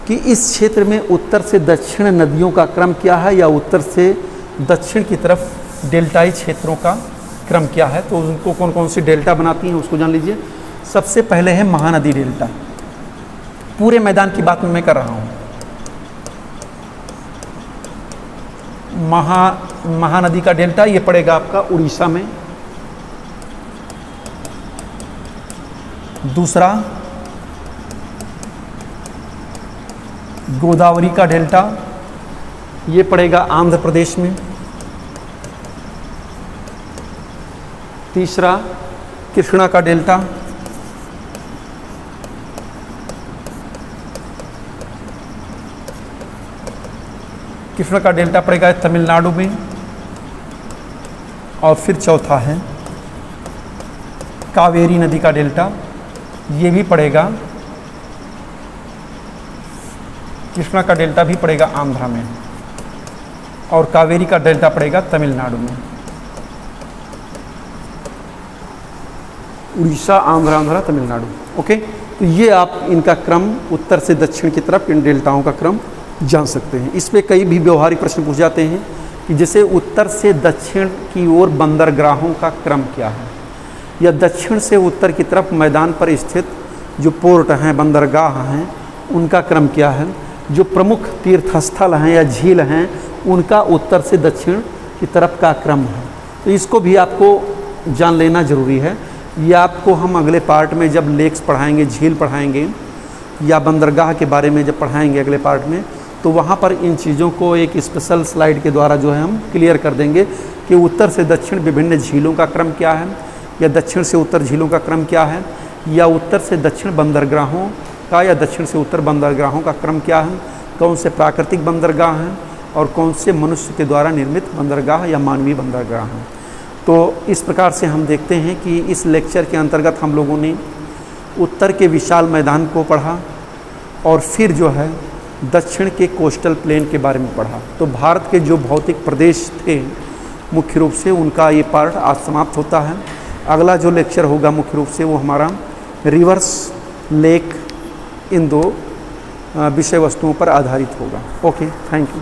कि इस क्षेत्र में उत्तर से दक्षिण नदियों का क्रम क्या है या उत्तर से दक्षिण की तरफ डेल्टाई क्षेत्रों का क्रम क्या है। तो उनको कौन कौन सी डेल्टा बनाती हैं उसको जान लीजिए। सबसे पहले है महानदी डेल्टा, पूरे मैदान की बात मैं कर रहा हूँ। महानदी का डेल्टा ये पड़ेगा आपका उड़ीसा में। दूसरा गोदावरी का डेल्टा ये पड़ेगा आंध्र प्रदेश में। तीसरा कृष्णा का डेल्टा पड़ेगा तमिलनाडु में। और फिर चौथा है कावेरी नदी का डेल्टा, ये भी पड़ेगा, कृष्णा का डेल्टा भी पड़ेगा आंध्रा में और कावेरी का डेल्टा पड़ेगा तमिलनाडु में। उड़ीसा, आंध्रा, तमिलनाडु। ओके, तो ये आप इनका क्रम उत्तर से दक्षिण की तरफ इन डेल्टाओं का क्रम जान सकते हैं। इस पे कई भी व्यवहारिक प्रश्न पूछ जाते हैं कि जैसे उत्तर से दक्षिण की ओर बंदरगाहों का क्रम क्या है, या दक्षिण से उत्तर की तरफ मैदान पर स्थित जो पोर्ट हैं, बंदरगाह हैं, उनका क्रम क्या है। जो प्रमुख तीर्थस्थल हैं या झील हैं उनका उत्तर से दक्षिण की तरफ का क्रम है। तो इसको भी आपको जान लेना ज़रूरी है। ये आपको हम अगले पार्ट में जब लेक्स पढ़ाएंगे, झील पढ़ाएंगे या बंदरगाह के बारे में जब पढ़ाएंगे अगले पार्ट में, तो वहाँ पर इन चीज़ों को एक स्पेशल स्लाइड के द्वारा जो है हम क्लियर कर देंगे कि उत्तर से दक्षिण विभिन्न झीलों का क्रम क्या है, या दक्षिण से उत्तर झीलों का क्रम क्या है, या उत्तर से दक्षिण बंदरगाहों का या दक्षिण से उत्तर बंदरगाहों का क्रम क्या है, कौन से प्राकृतिक बंदरगाह हैं और कौन से मनुष्य के द्वारा निर्मित बंदरगाह या मानवीय बंदरगाह हैं। तो इस प्रकार से हम देखते हैं कि इस लेक्चर के अंतर्गत हम लोगों ने उत्तर के विशाल मैदान को पढ़ा और फिर जो है दक्षिण के कोस्टल प्लेन के बारे में पढ़ा। तो भारत के जो भौतिक प्रदेश थे मुख्य रूप से उनका ये पार्ट आज समाप्त होता है। अगला जो लेक्चर होगा मुख्य रूप से वो हमारा रिवर्स, लेक, इन दो विषय वस्तुओं पर आधारित होगा। Okay, thank you.